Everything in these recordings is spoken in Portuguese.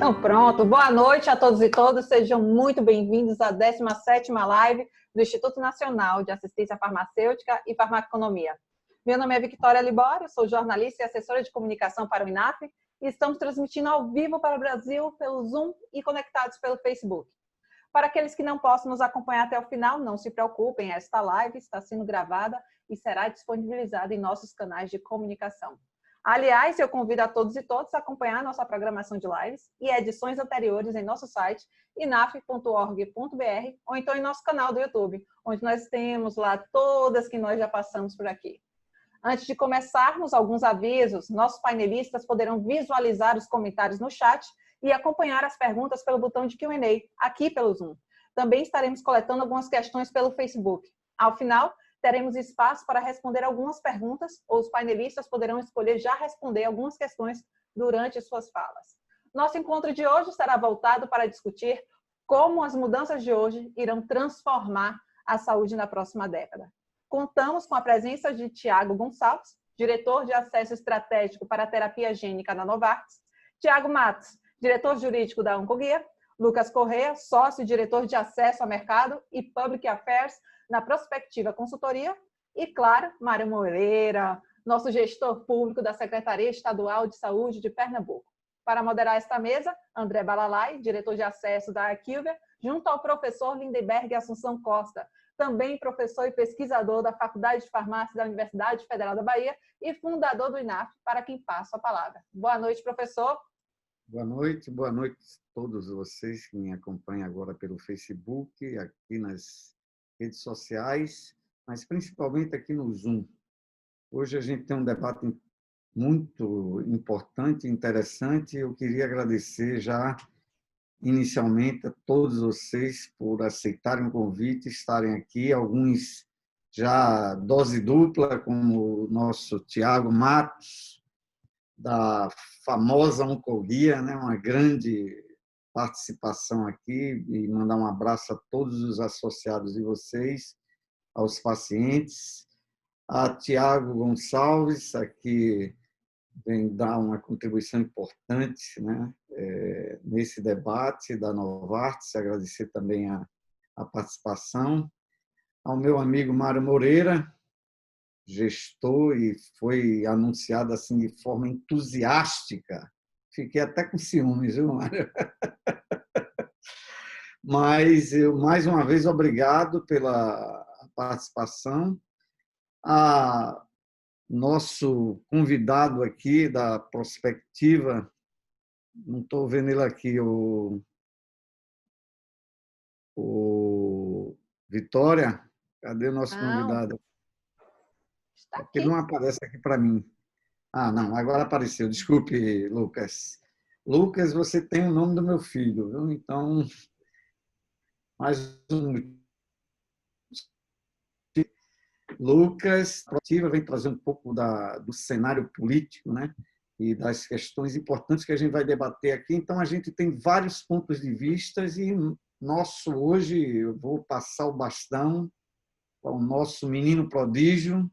Então pronto, boa noite a todos e todas, sejam muito bem-vindos à 17ª live do Instituto Nacional de Assistência Farmacêutica e Farmaconomia. Meu nome é Victoria Libório, sou jornalista e assessora de comunicação para o INAF e estamos transmitindo ao vivo para o Brasil pelo Zoom e conectados pelo Facebook. Para aqueles que não possam nos acompanhar até o final, não se preocupem, esta live está sendo gravada e será disponibilizada em nossos canais de comunicação. Aliás, eu convido a todos e todas a acompanhar nossa programação de lives e edições anteriores em nosso site inaf.org.br ou então em nosso canal do YouTube, onde nós temos lá todas que nós já passamos por aqui. Antes de começarmos, alguns avisos. Nossos painelistas poderão visualizar os comentários no chat e acompanhar as perguntas pelo botão de Q&A, aqui pelo Zoom. Também estaremos coletando algumas questões pelo Facebook. Ao final, teremos espaço para responder algumas perguntas, ou os painelistas poderão escolher já responder algumas questões durante suas falas. Nosso encontro de hoje será voltado para discutir como as mudanças de hoje irão transformar a saúde na próxima década. Contamos com a presença de Tiago Gonçalves, diretor de acesso estratégico para a terapia gênica da Novartis, Tiago Matos, diretor jurídico da Oncoguia, Lucas Corrêa, sócio e diretor de acesso ao mercado e Public Affairs na Prospectiva Consultoria, e, claro, Mário Moreira, nosso gestor público da Secretaria Estadual de Saúde de Pernambuco. Para moderar esta mesa, André Balalai, diretor de acesso da Aquilvia, junto ao professor Lindenberg Assunção Costa, também professor e pesquisador da Faculdade de Farmácia da Universidade Federal da Bahia e fundador do INAF, para quem passo a palavra. Boa noite, professor. Boa noite a todos vocês que me acompanham agora pelo Facebook, aqui nas redes sociais, mas principalmente aqui no Zoom. Hoje a gente tem um debate muito importante e interessante. Eu queria agradecer já inicialmente a todos vocês por aceitarem o convite, estarem aqui, alguns já dose dupla, como o nosso Tiago Matos, da famosa Oncoguia, né? Uma grande participação aqui, e mandar um abraço a todos os associados de vocês, aos pacientes, a Tiago Gonçalves, aqui vem dar uma contribuição importante, né? Nesse debate da Novartis, agradecer também a participação, ao meu amigo Mário Moreira, gestor, e foi anunciado assim de forma entusiástica. Fiquei até com ciúmes, viu, Mário? Mas, mais uma vez, obrigado pela participação. A nosso convidado aqui da Prospectiva, não estou vendo ele aqui, o Vitória, cadê o nosso convidado? Está aqui. Não aparece aqui para mim. Ah, não, agora apareceu. Desculpe, Lucas. Lucas, você tem o nome do meu filho, viu? Então, mais um. Lucas, a Prospectiva vem trazer um pouco do cenário político, né? E das questões importantes que a gente vai debater aqui. Então, a gente tem vários pontos de vista e hoje, eu vou passar o bastão para o nosso menino prodígio,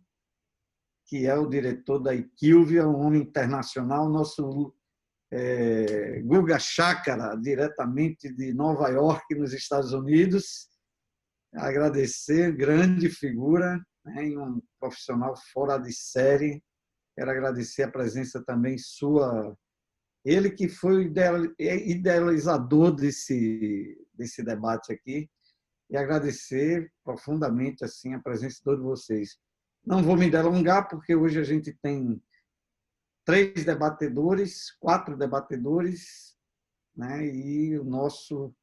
que é o diretor da Aquilvia, um homem internacional, nosso Guga Chakra, diretamente de Nova York, nos Estados Unidos. Agradecer, grande figura, né, um profissional fora de série. Quero agradecer a presença também sua, ele que foi o idealizador desse debate aqui, e agradecer profundamente assim a presença de todos vocês. Não vou me delongar, porque hoje a gente tem 4 debatedores, né? E o nosso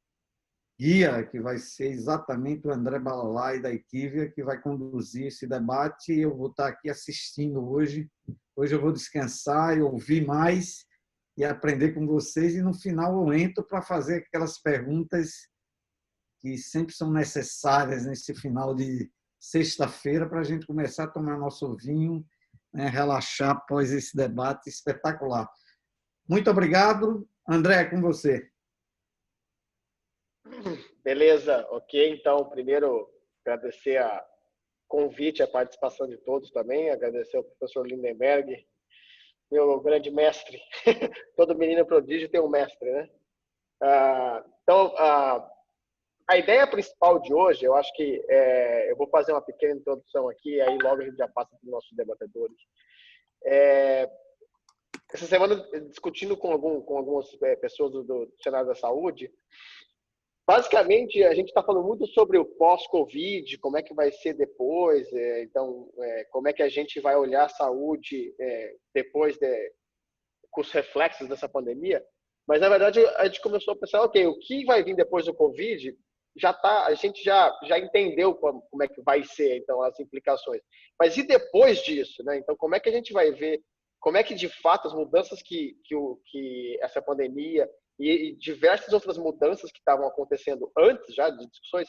guia, que vai ser exatamente o André Balalai, da Aquilvia, que vai conduzir esse debate. Eu vou estar aqui assistindo hoje. Hoje eu vou descansar e ouvir mais e aprender com vocês. E no final eu entro para fazer aquelas perguntas que sempre são necessárias nesse final de sexta-feira, para a gente começar a tomar nosso vinho, né, relaxar após esse debate espetacular. Muito obrigado. André, é com você. Beleza, ok. Então, primeiro, agradecer a convite, a participação de todos também, agradecer ao professor Lindenberg, meu grande mestre. Todo menino prodígio tem um mestre, né? Então, a ideia principal de hoje, eu acho que eu vou fazer uma pequena introdução aqui, aí logo a gente já passa para os nossos debatedores. Essa semana, discutindo com algumas pessoas do Senado da Saúde, basicamente, a gente está falando muito sobre o pós-Covid, como é que vai ser depois, como é que a gente vai olhar a saúde depois com os reflexos dessa pandemia. Mas, na verdade, a gente começou a pensar, ok, o que vai vir depois do Covid, a gente já entendeu como é que vai ser, então, as implicações. Mas e depois disso, né? Então, como é que a gente vai ver, como é que, de fato, as mudanças que essa pandemia e diversas outras mudanças que estavam acontecendo antes já de discussões,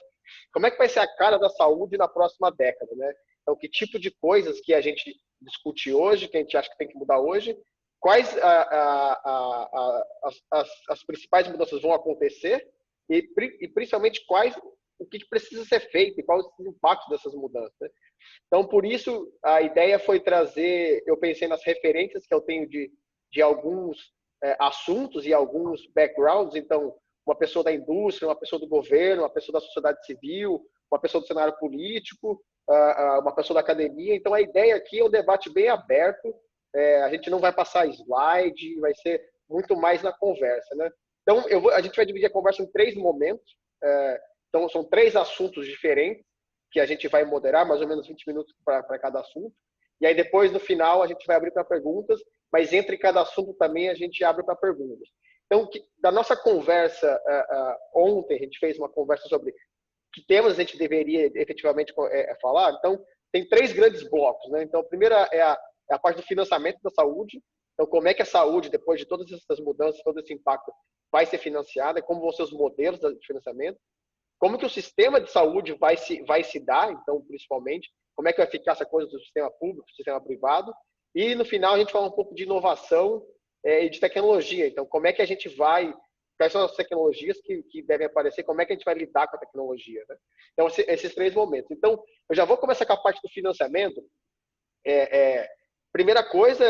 como é que vai ser a cara da saúde na próxima década, né? Então, que tipo de coisas que a gente discute hoje, que a gente acha que tem que mudar hoje, quais as principais mudanças vão acontecer e principalmente o que precisa ser feito e quais os impactos dessas mudanças, né? Então, por isso, a ideia foi trazer, eu pensei nas referências que eu tenho de alguns assuntos e alguns backgrounds. Então, uma pessoa da indústria, uma pessoa do governo, uma pessoa da sociedade civil, uma pessoa do cenário político, uma pessoa da academia. Então, a ideia aqui é um debate bem aberto. A gente não vai passar slide, vai ser muito mais na conversa, né? Então, a gente vai dividir a conversa em 3 momentos. Então, são 3 assuntos diferentes que a gente vai moderar, mais ou menos 20 minutos para cada assunto. E aí, depois, no final, a gente vai abrir para perguntas, mas entre cada assunto também a gente abre para perguntas. Então, da nossa conversa ontem, a gente fez uma conversa sobre que temas a gente deveria efetivamente falar. Então, tem 3 grandes blocos, né? Então, a primeira é a parte do financiamento da saúde. Então, como é que a saúde, depois de todas essas mudanças, todo esse impacto, vai ser financiada, como vão ser os modelos de financiamento, como que o sistema de saúde vai se dar, então, principalmente, como é que vai ficar essa coisa do sistema público, do sistema privado, e no final a gente fala um pouco de inovação e de tecnologia. Então, como é que a gente vai, quais são as tecnologias que devem aparecer, como é que a gente vai lidar com a tecnologia, né? Então, esses 3 momentos. Então, eu já vou começar com a parte do financiamento. Primeira coisa,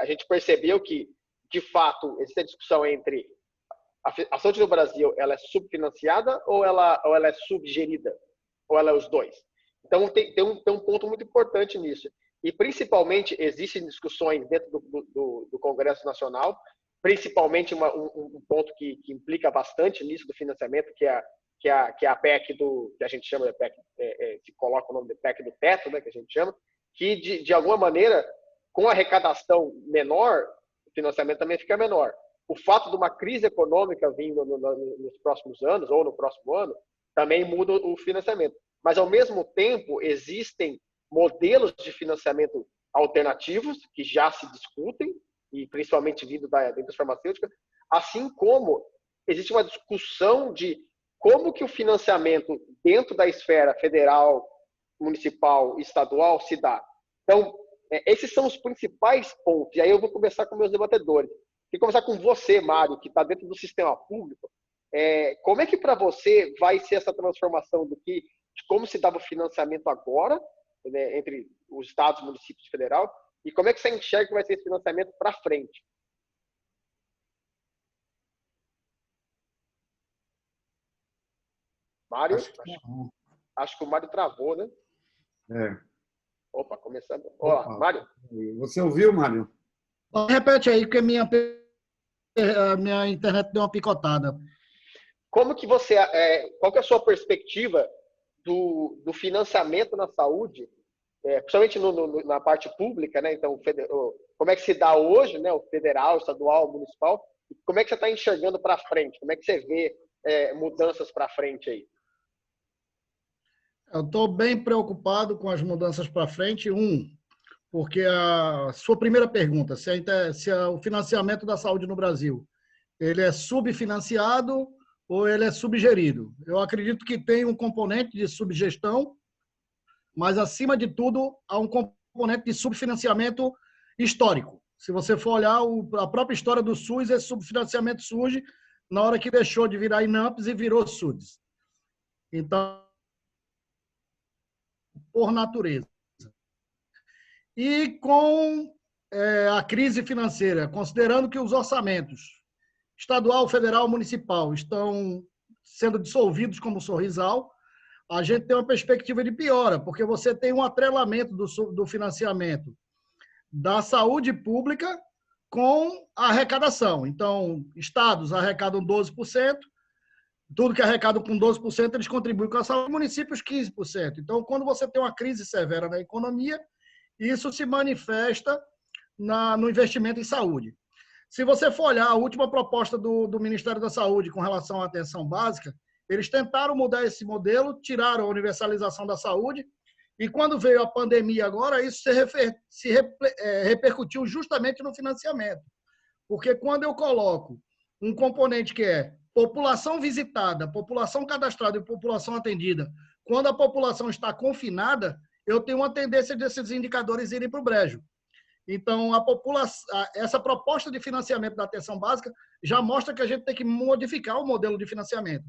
a gente percebeu que, de fato, existe a discussão entre a saúde no Brasil, ela é subfinanciada ou ela é subgerida? Ou ela é os dois? Então, tem um ponto muito importante nisso. E, principalmente, existem discussões dentro do Congresso Nacional, principalmente um ponto que implica bastante nisso do financiamento, que é a PEC que a gente chama de PEC, que coloca o nome de PEC do teto, né, que a gente chama, que, de alguma maneira, com a arrecadação menor, o financiamento também fica menor. O fato de uma crise econômica vindo nos próximos anos, ou no próximo ano, também muda o financiamento. Mas, ao mesmo tempo, existem modelos de financiamento alternativos que já se discutem, e principalmente vindo da indústria farmacêutica, assim como existe uma discussão de como que o financiamento dentro da esfera federal, municipal e estadual se dá. Então, esses são os principais pontos. E aí eu vou começar com meus debatedores. Queria começar com você, Mário, que está dentro do sistema público. Como é que para você vai ser essa transformação de como se dava o financiamento agora, né, entre os estados, municípios e federal, e como é que você enxerga que vai ser esse financiamento para frente? Mário? Acho que o Mário travou, né? Opa, começando. Olá, Mário. Você ouviu, Mário? Repete aí, porque a minha internet deu uma picotada. Como que qual que é a sua perspectiva do financiamento na saúde, principalmente na parte pública, né? Então, como é que se dá hoje, né? O federal, estadual, municipal, e como é que você está enxergando para frente? Como é que você vê mudanças para frente aí? Eu estou bem preocupado com as mudanças para frente. Porque a sua primeira pergunta, se o financiamento da saúde no Brasil ele é subfinanciado ou ele é subgerido. Eu acredito que tem um componente de subgestão, mas, acima de tudo, há um componente de subfinanciamento histórico. Se você for olhar a própria história do SUS, esse subfinanciamento surge na hora que deixou de virar INAMPS e virou SUDES. Então, por natureza. E com a crise financeira, considerando que os orçamentos estadual, federal, municipal, estão sendo dissolvidos como Sorrisal, a gente tem uma perspectiva de piora, porque você tem um atrelamento do financiamento da saúde pública com a arrecadação. Então, estados arrecadam 12%, tudo que arrecadam com 12%, eles contribuem com a saúde, municípios 15%. Então, quando você tem uma crise severa na economia, isso se manifesta no investimento em saúde. Se você for olhar a última proposta do Ministério da Saúde com relação à atenção básica, eles tentaram mudar esse modelo, tiraram a universalização da saúde, e quando veio a pandemia agora, isso repercutiu justamente no financiamento. Porque quando eu coloco um componente que é população visitada, população cadastrada e população atendida, quando a população está confinada, eu tenho uma tendência desses indicadores irem para o brejo. Então, essa proposta de financiamento da atenção básica já mostra que a gente tem que modificar o modelo de financiamento.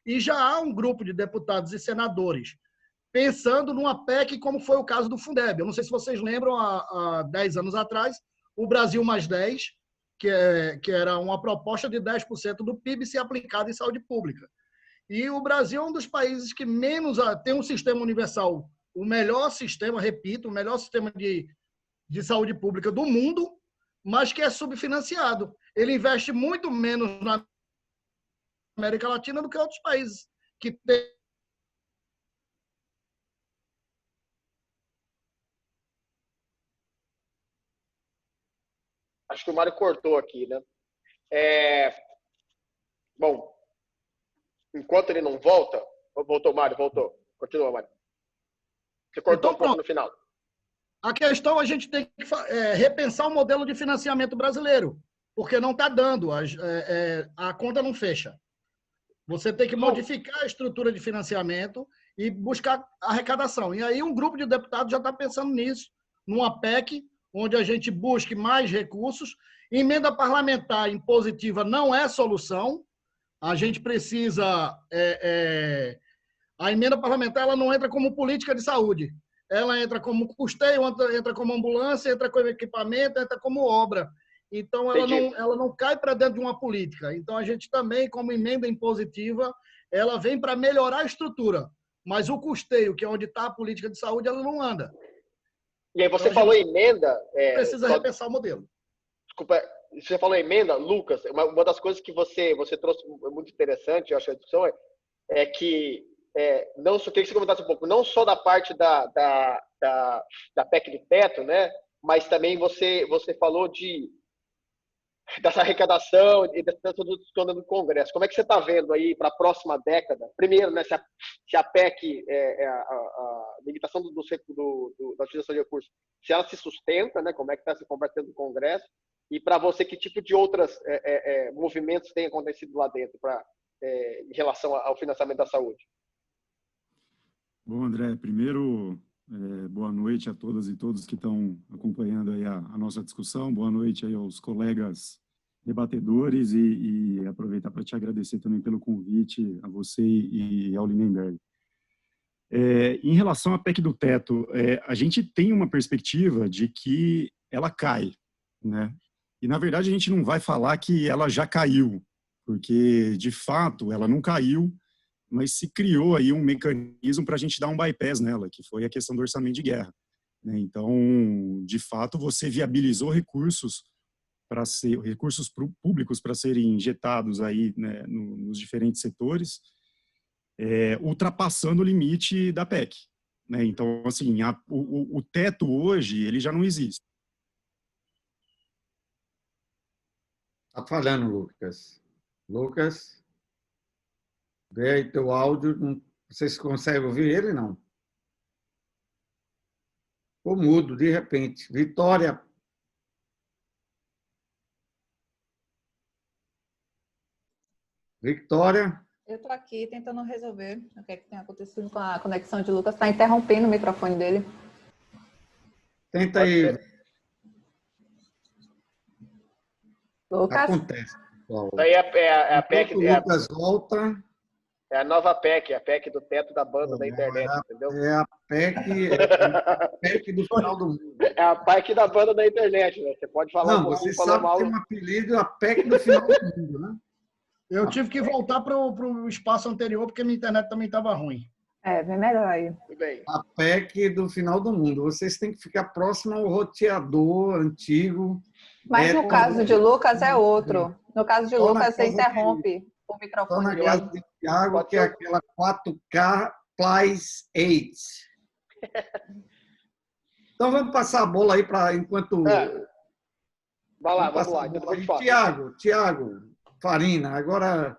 E já há um grupo de deputados e senadores pensando numa PEC, como foi o caso do Fundeb. Eu não sei se vocês lembram, há 10 anos atrás, o Brasil mais 10, que era uma proposta de 10% do PIB ser aplicado em saúde pública. E o Brasil é um dos países que menos tem um sistema universal, o melhor sistema, repito, o melhor sistema de saúde pública do mundo, mas que é subfinanciado. Ele investe muito menos na América Latina do que outros países que têm. Acho que o Mário cortou aqui, né? Bom, enquanto ele não volta... Voltou, Mário, voltou. Continua, Mário. Você cortou então, um pouco no final. A questão, a gente tem que repensar o modelo de financiamento brasileiro, porque não está dando, a conta não fecha. Você tem que modificar a estrutura de financiamento e buscar arrecadação. E aí um grupo de deputados já está pensando nisso, numa PEC, onde a gente busque mais recursos. Emenda parlamentar impositiva não é solução. A gente precisa... A emenda parlamentar ela não entra como política de saúde. Ela entra como custeio, entra como ambulância, entra como equipamento, entra como obra. Então, ela não cai para dentro de uma política. Então, a gente também, como emenda impositiva, ela vem para melhorar a estrutura. Mas o custeio, que é onde está a política de saúde, ela não anda. E aí você então, falou emenda... precisa repensar o modelo. Desculpa, você falou emenda, Lucas, uma das coisas que você trouxe muito interessante, eu acho, a discussão, é que não só queria que você comentasse um pouco, não só da parte da PEC do teto, né? Mas também você falou dessa arrecadação e dessa discussão do Congresso. Como é que você está vendo aí para a próxima década? Primeiro, né, se a PEC, a limitação da utilização de recursos, se ela se sustenta, né? Como é que está se convertendo no Congresso? E para você, que tipo de outros movimentos têm acontecido lá dentro em relação ao financiamento da saúde? Bom, André, primeiro, boa noite a todas e todos que estão acompanhando aí a nossa discussão. Boa noite aí aos colegas debatedores e aproveitar para te agradecer também pelo convite a você e ao Lindenberg. Em relação à PEC do teto, a gente tem uma perspectiva de que ela cai, né? E, na verdade, a gente não vai falar que ela já caiu, porque, de fato, ela não caiu, mas se criou aí um mecanismo para a gente dar um bypass nela, que foi a questão do orçamento de guerra. Então, de fato, você viabilizou recursos públicos para serem injetados aí, né, nos diferentes setores, ultrapassando o limite da PEC. Né? Então, assim, o teto hoje, ele já não existe. Está falhando, Lucas. Lucas? Vê aí teu áudio. Vocês conseguem ouvir ele, não? Ficou mudo, de repente. Vitória. Victória? Eu estou aqui tentando resolver o que tem acontecido com a conexão de Lucas. Está interrompendo o microfone dele. Tenta aí. Lucas? Acontece, pessoal. Aí a PEC... Lucas volta. É a nova PEC, a PEC do teto da banda da internet, entendeu? É a PEC do final do mundo. É a PEC da banda da internet, né? Você pode falar Não, você sabe que tem um apelido, a PEC do final do mundo, né? Eu tive que voltar para o espaço anterior, porque minha internet também estava ruim. Bem melhor aí. Tudo bem. A PEC do final do mundo. Vocês têm que ficar próximo ao roteador antigo. Mas no caso de Lucas é outro. No caso de Lucas, você interrompe o Só microfone na dele. casa de Thiago, que é aquela 4K Plus 8. Então vamos passar a bola aí para enquanto. Vai lá, vamos lá. Thiago Farina, agora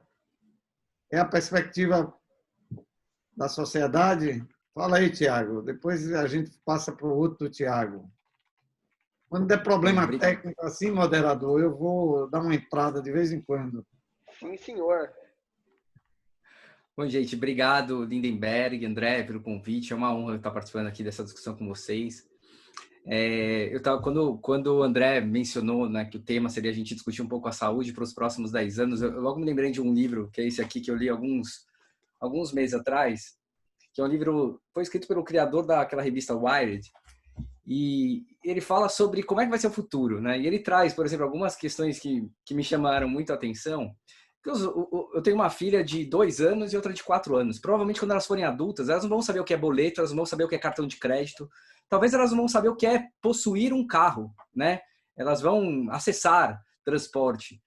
é a perspectiva da sociedade. Fala aí, Thiago. Depois a gente passa para o outro Thiago. Quando der problema técnico assim, moderador, eu vou dar uma entrada de vez em quando. Sim, senhor. Bom, gente, obrigado, Lindenberg, André, pelo convite. É uma honra estar participando aqui dessa discussão com vocês. Quando o André mencionou, né, que o tema seria a gente discutir um pouco a saúde para os próximos 10 anos, eu logo me lembrei de um livro, que é esse aqui, que eu li alguns meses atrás, que é um livro, foi escrito pelo criador daquela revista Wired, e ele fala sobre como é que vai ser o futuro, né? E ele traz, por exemplo, algumas questões que me chamaram muito a atenção. Eu tenho uma filha de 2 anos e outra de 4 anos. Provavelmente, quando elas forem adultas, elas não vão saber o que é boleto, elas não vão saber o que é cartão de crédito. Talvez elas não vão saber o que é possuir um carro, né? Elas vão acessar transporte.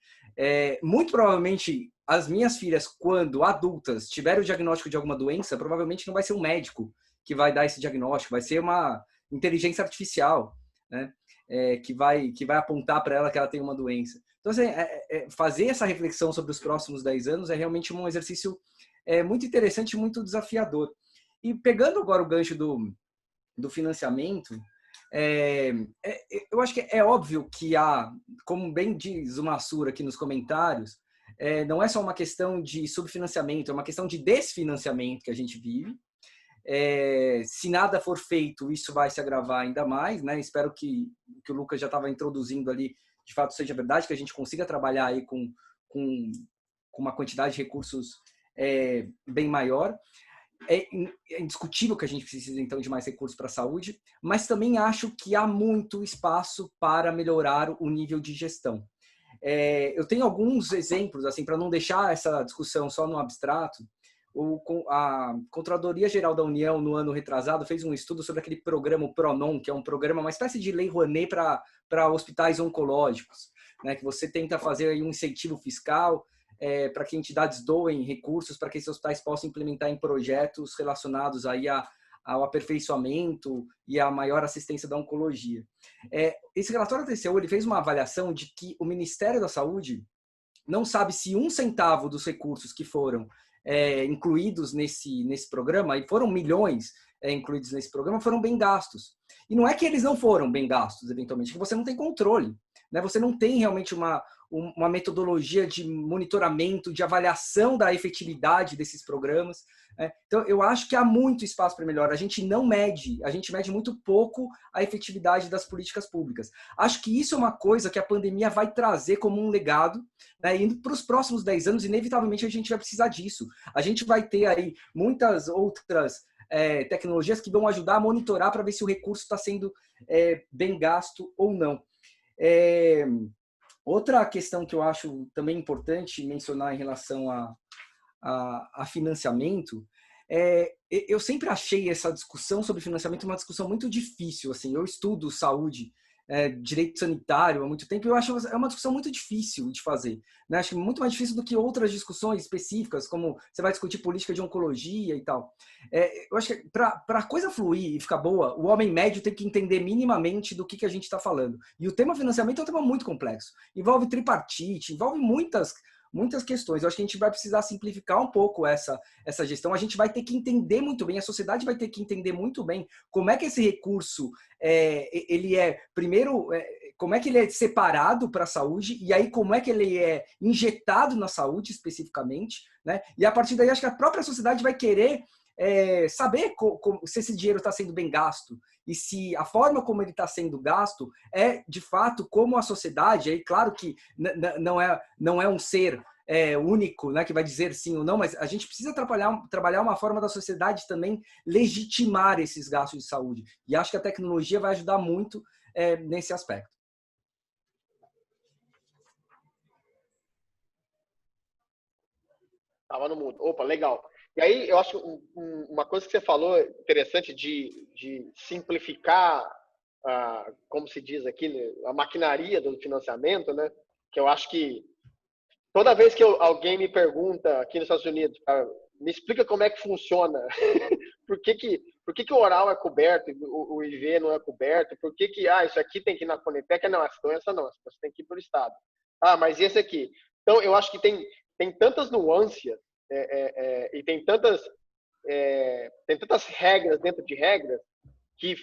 Muito provavelmente, as minhas filhas, quando adultas, tiverem o diagnóstico de alguma doença, provavelmente não vai ser um médico que vai dar esse diagnóstico, vai ser uma inteligência artificial, né? Que vai apontar para ela que ela tem uma doença. Então, assim, fazer essa reflexão sobre os próximos 10 anos é realmente um exercício muito interessante e muito desafiador. E pegando agora o gancho do financiamento, eu acho que é óbvio que há, como bem diz o Massura aqui nos comentários, não é só uma questão de subfinanciamento, é uma questão de desfinanciamento que a gente vive. Se nada for feito, isso vai se agravar ainda mais, né? Espero que o Lucas já estava introduzindo ali, de fato, seja verdade, que a gente consiga trabalhar aí com uma quantidade de recursos bem maior. É indiscutível que a gente precisa, então, de mais recursos para a saúde, mas também acho que há muito espaço para melhorar o nível de gestão. Eu tenho alguns exemplos, assim, para não deixar essa discussão só no abstrato. A Controladoria Geral da União, no ano retrasado, fez um estudo sobre aquele programa Pronon, que é um programa, uma espécie de lei Rouanet para hospitais oncológicos, né? Que você tenta fazer aí um incentivo fiscal para que entidades doem recursos para que esses hospitais possam implementar em projetos relacionados aí ao aperfeiçoamento e à maior assistência da oncologia. Esse relatório da TCU, ele fez uma avaliação de que o Ministério da Saúde não sabe se 1 centavo dos recursos que foram incluídos nesse programa, e foram milhões incluídos nesse programa, foram bem gastos. E não é que eles não foram bem gastos, eventualmente, que você não tem controle, né? Você não tem realmente uma metodologia de monitoramento, de avaliação da efetividade desses programas. Então, eu acho que há muito espaço para melhor. A gente mede muito pouco a efetividade das políticas públicas. Acho que isso é uma coisa que a pandemia vai trazer como um legado, né? E para os próximos 10 anos, inevitavelmente, a gente vai precisar disso. A gente vai ter aí muitas outras tecnologias que vão ajudar a monitorar para ver se o recurso está sendo bem gasto ou não. Outra questão que eu acho também importante mencionar em relação a financiamento, eu sempre achei essa discussão sobre financiamento uma discussão muito difícil. Assim, eu estudo saúde, direito sanitário há muito tempo, e eu acho que é uma discussão muito difícil de fazer, né? Acho muito mais difícil do que outras discussões específicas, como você vai discutir política de oncologia e tal. Eu acho que para a coisa fluir e ficar boa, o homem médio tem que entender minimamente do que a gente está falando. E o tema financiamento é um tema muito complexo. Envolve tripartite, envolve muitas questões. Eu acho que a gente vai precisar simplificar um pouco essa gestão. A gente vai ter que entender muito bem, a sociedade vai ter que entender muito bem como é que esse recurso, primeiro, como é que ele é separado para a saúde, e aí como é que ele é injetado na saúde especificamente, né? E a partir daí, acho que a própria sociedade vai querer saber se esse dinheiro está sendo bem gasto, e se a forma como ele está sendo gasto de fato, como a sociedade, aí claro que não é um ser único, né, que vai dizer sim ou não, mas a gente precisa trabalhar uma forma da sociedade também legitimar esses gastos de saúde. E acho que a tecnologia vai ajudar muito nesse aspecto. Tava no mundo. Opa, legal. E aí, eu acho uma coisa que você falou interessante de simplificar, como se diz aqui, né, a maquinaria do financiamento, né? Que eu acho que toda vez que alguém me pergunta aqui nos Estados Unidos, me explica como é que funciona, por que o oral é coberto e o IV não é coberto, por que isso aqui tem que ir na Conitec, não, essa doença não, essa doença tem que ir para o Estado. Mas esse aqui? Então, eu acho que tem tantas nuances e tem tantas regras dentro de regras que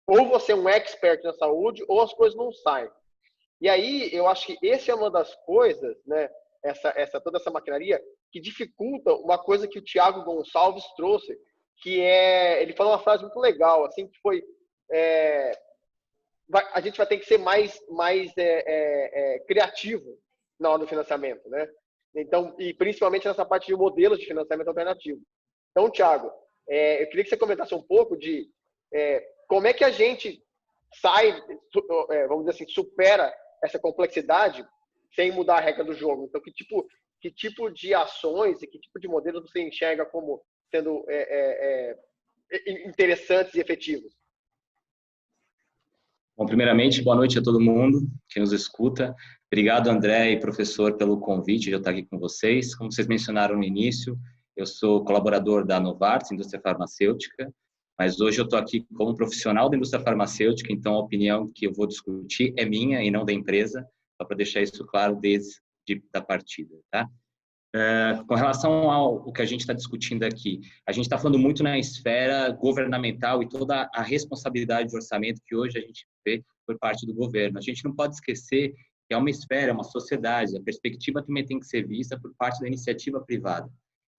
ou você é um expert na saúde ou as coisas não saem. E aí, eu acho que essa é uma das coisas, né, toda essa maquinaria, que dificulta uma coisa que o Thiago Gonçalves trouxe, que ele falou uma frase muito legal, assim, que foi a gente vai ter que ser mais criativo na hora do financiamento, né? Então, e principalmente nessa parte de modelos de financiamento alternativo. Então, Thiago, eu queria que você comentasse um pouco de como é que a gente sai, vamos dizer assim, supera essa complexidade sem mudar a regra do jogo. Então, que tipo de ações e que tipo de modelos você enxerga como sendo interessantes e efetivos? Bom, primeiramente, boa noite a todo mundo que nos escuta. Obrigado, André e professor, pelo convite de eu estar aqui com vocês. Como vocês mencionaram no início, eu sou colaborador da Novartis, indústria farmacêutica, mas hoje eu estou aqui como profissional da indústria farmacêutica, então a opinião que eu vou discutir é minha e não da empresa, só para deixar isso claro desde a partida, tá? Com relação ao que a gente está discutindo aqui, a gente está falando muito na esfera governamental e toda a responsabilidade de orçamento que hoje a gente vê por parte do governo. A gente não pode esquecer que é uma esfera, uma sociedade, a perspectiva também tem que ser vista por parte da iniciativa privada.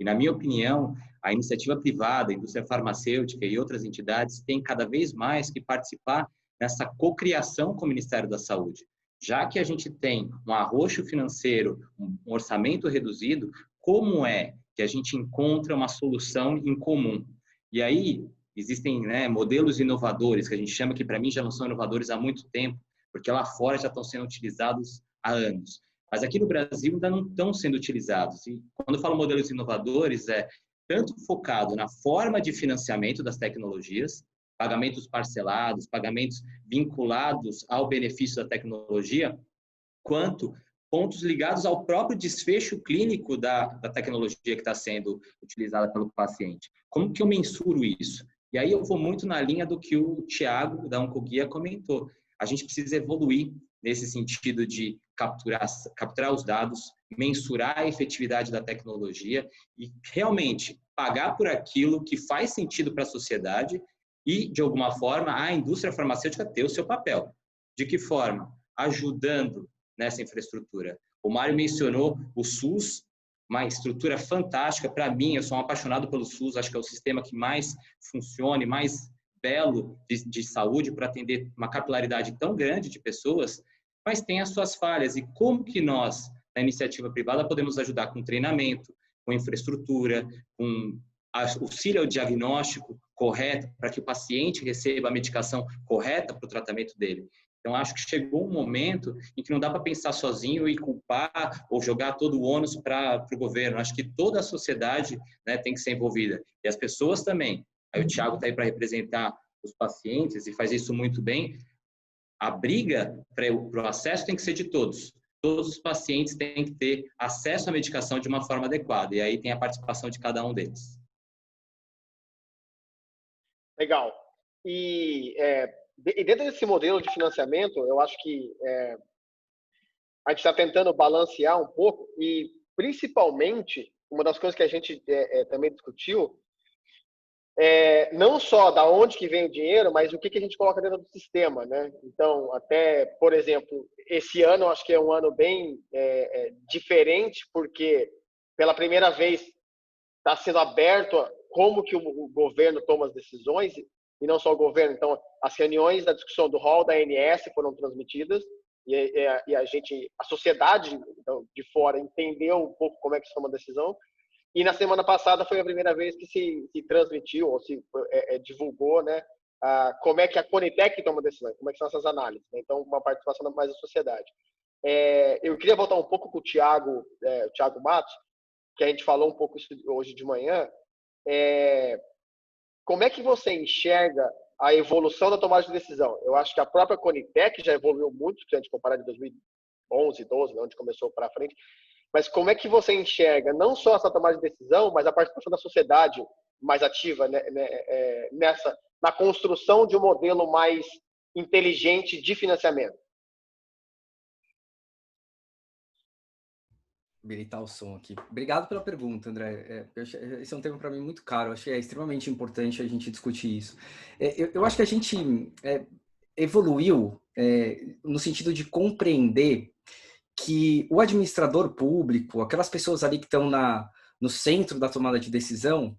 E, na minha opinião, a iniciativa privada, a indústria farmacêutica e outras entidades têm cada vez mais que participar nessa cocriação com o Ministério da Saúde. Já que a gente tem um arroxo financeiro, um orçamento reduzido, como é que a gente encontra uma solução em comum? E aí, existem, né, modelos inovadores, que a gente chama que, para mim, já não são inovadores há muito tempo, porque lá fora já estão sendo utilizados há anos. Mas aqui no Brasil ainda não estão sendo utilizados. E quando eu falo modelos inovadores, é tanto focado na forma de financiamento das tecnologias, pagamentos parcelados, pagamentos vinculados ao benefício da tecnologia, quanto pontos ligados ao próprio desfecho clínico da tecnologia que está sendo utilizada pelo paciente. Como que eu mensuro isso? E aí eu vou muito na linha do que o Thiago, da Oncoguia, comentou. A gente precisa evoluir nesse sentido de capturar os dados, mensurar a efetividade da tecnologia e realmente pagar por aquilo que faz sentido para a sociedade e, de alguma forma, a indústria farmacêutica ter o seu papel. De que forma? Ajudando nessa infraestrutura. O Mário mencionou o SUS, uma estrutura fantástica. Para mim, eu sou um apaixonado pelo SUS, acho que é o sistema que mais funciona e mais belo de saúde para atender uma capilaridade tão grande de pessoas, mas tem as suas falhas. E como que nós, na iniciativa privada, podemos ajudar com treinamento, com infraestrutura, com auxílio ao diagnóstico correto para que o paciente receba a medicação correta para o tratamento dele. Então, acho que chegou um momento em que não dá para pensar sozinho e culpar ou jogar todo o ônus para o governo. Acho que toda a sociedade, né, tem que ser envolvida. E as pessoas também. Aí o Thiago está aí para representar os pacientes e faz isso muito bem. A briga para o acesso tem que ser de todos. Todos os pacientes têm que ter acesso à medicação de uma forma adequada. E aí tem a participação de cada um deles. Legal. E dentro desse modelo de financiamento, eu acho que a gente está tentando balancear um pouco e, principalmente, uma das coisas que a gente também discutiu não só da onde que vem o dinheiro, mas o que a gente coloca dentro do sistema, né? Então, até, por exemplo, esse ano, eu acho que é um ano bem diferente, porque pela primeira vez está sendo aberto como que o governo toma as decisões, e não só o governo. Então, as reuniões da discussão do hall da ANS foram transmitidas, e a sociedade de fora entendeu um pouco como é que se toma a decisão. E na semana passada foi a primeira vez que se transmitiu ou se divulgou, né, como é que a Conitec toma decisão, como é que são essas análises, né? Então, uma participação mais da sociedade. Eu queria voltar um pouco com o Thiago Matos, que a gente falou um pouco isso hoje de manhã. Como é que você enxerga a evolução da tomada de decisão? Eu acho que a própria Conitec já evoluiu muito, se a gente comparar de 2011, 12, onde começou para frente. Mas como é que você enxerga não só essa tomada de decisão, mas a participação da sociedade mais ativa, né, na construção de um modelo mais inteligente de financiamento? Habilitar o som aqui. Obrigado pela pergunta, André. Esse é um tema para mim muito caro. Acho que é extremamente importante a gente discutir isso. Eu acho que a gente evoluiu no sentido de compreender que o administrador público, aquelas pessoas ali que estão no centro da tomada de decisão,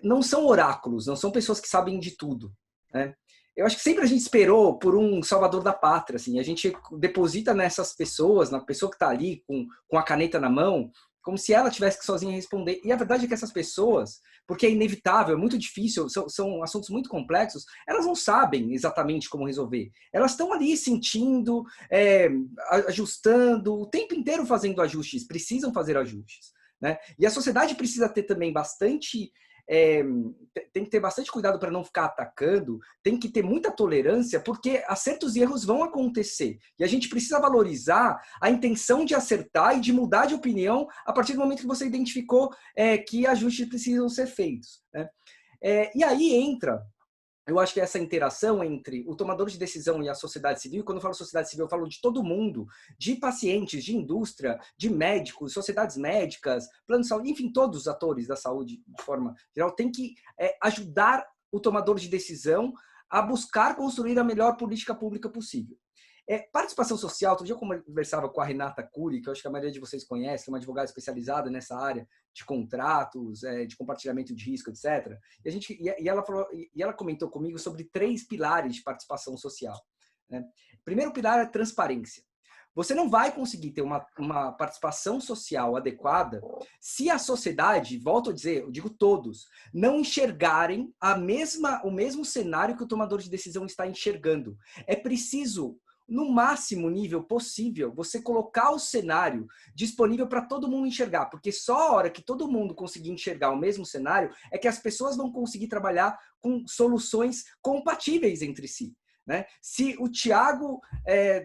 não são oráculos, não são pessoas que sabem de tudo, né? Eu acho que sempre a gente esperou por um salvador da pátria, assim, a gente deposita nessas pessoas, na pessoa que está ali com a caneta na mão, como se ela tivesse que sozinha responder. E a verdade é que essas pessoas, porque é inevitável, é muito difícil, são assuntos muito complexos, elas não sabem exatamente como resolver. Elas estão ali sentindo, ajustando, o tempo inteiro fazendo ajustes, precisam fazer ajustes, né? E a sociedade precisa ter também bastante... tem que ter bastante cuidado para não ficar atacando, tem que ter muita tolerância, porque acertos e erros vão acontecer. E a gente precisa valorizar a intenção de acertar e de mudar de opinião a partir do momento que você identificou que ajustes precisam ser feitos, né? E aí entra, eu acho que essa interação entre o tomador de decisão e a sociedade civil, quando eu falo sociedade civil, eu falo de todo mundo, de pacientes, de indústria, de médicos, sociedades médicas, plano de saúde, enfim, todos os atores da saúde, de forma geral, tem que ajudar o tomador de decisão a buscar construir a melhor política pública possível. Participação social, outro dia eu conversava com a Renata Cury, que eu acho que a maioria de vocês conhece, que é uma advogada especializada nessa área de contratos, de compartilhamento de risco, etc. E ela comentou comigo sobre 3 pilares de participação social, né? Primeiro pilar é transparência. Você não vai conseguir ter uma participação social adequada se a sociedade, volto a dizer, eu digo todos, não enxergarem o mesmo cenário que o tomador de decisão está enxergando. É preciso, no máximo nível possível, você colocar o cenário disponível para todo mundo enxergar, porque só a hora que todo mundo conseguir enxergar o mesmo cenário é que as pessoas vão conseguir trabalhar com soluções compatíveis entre si, né? Se o Thiago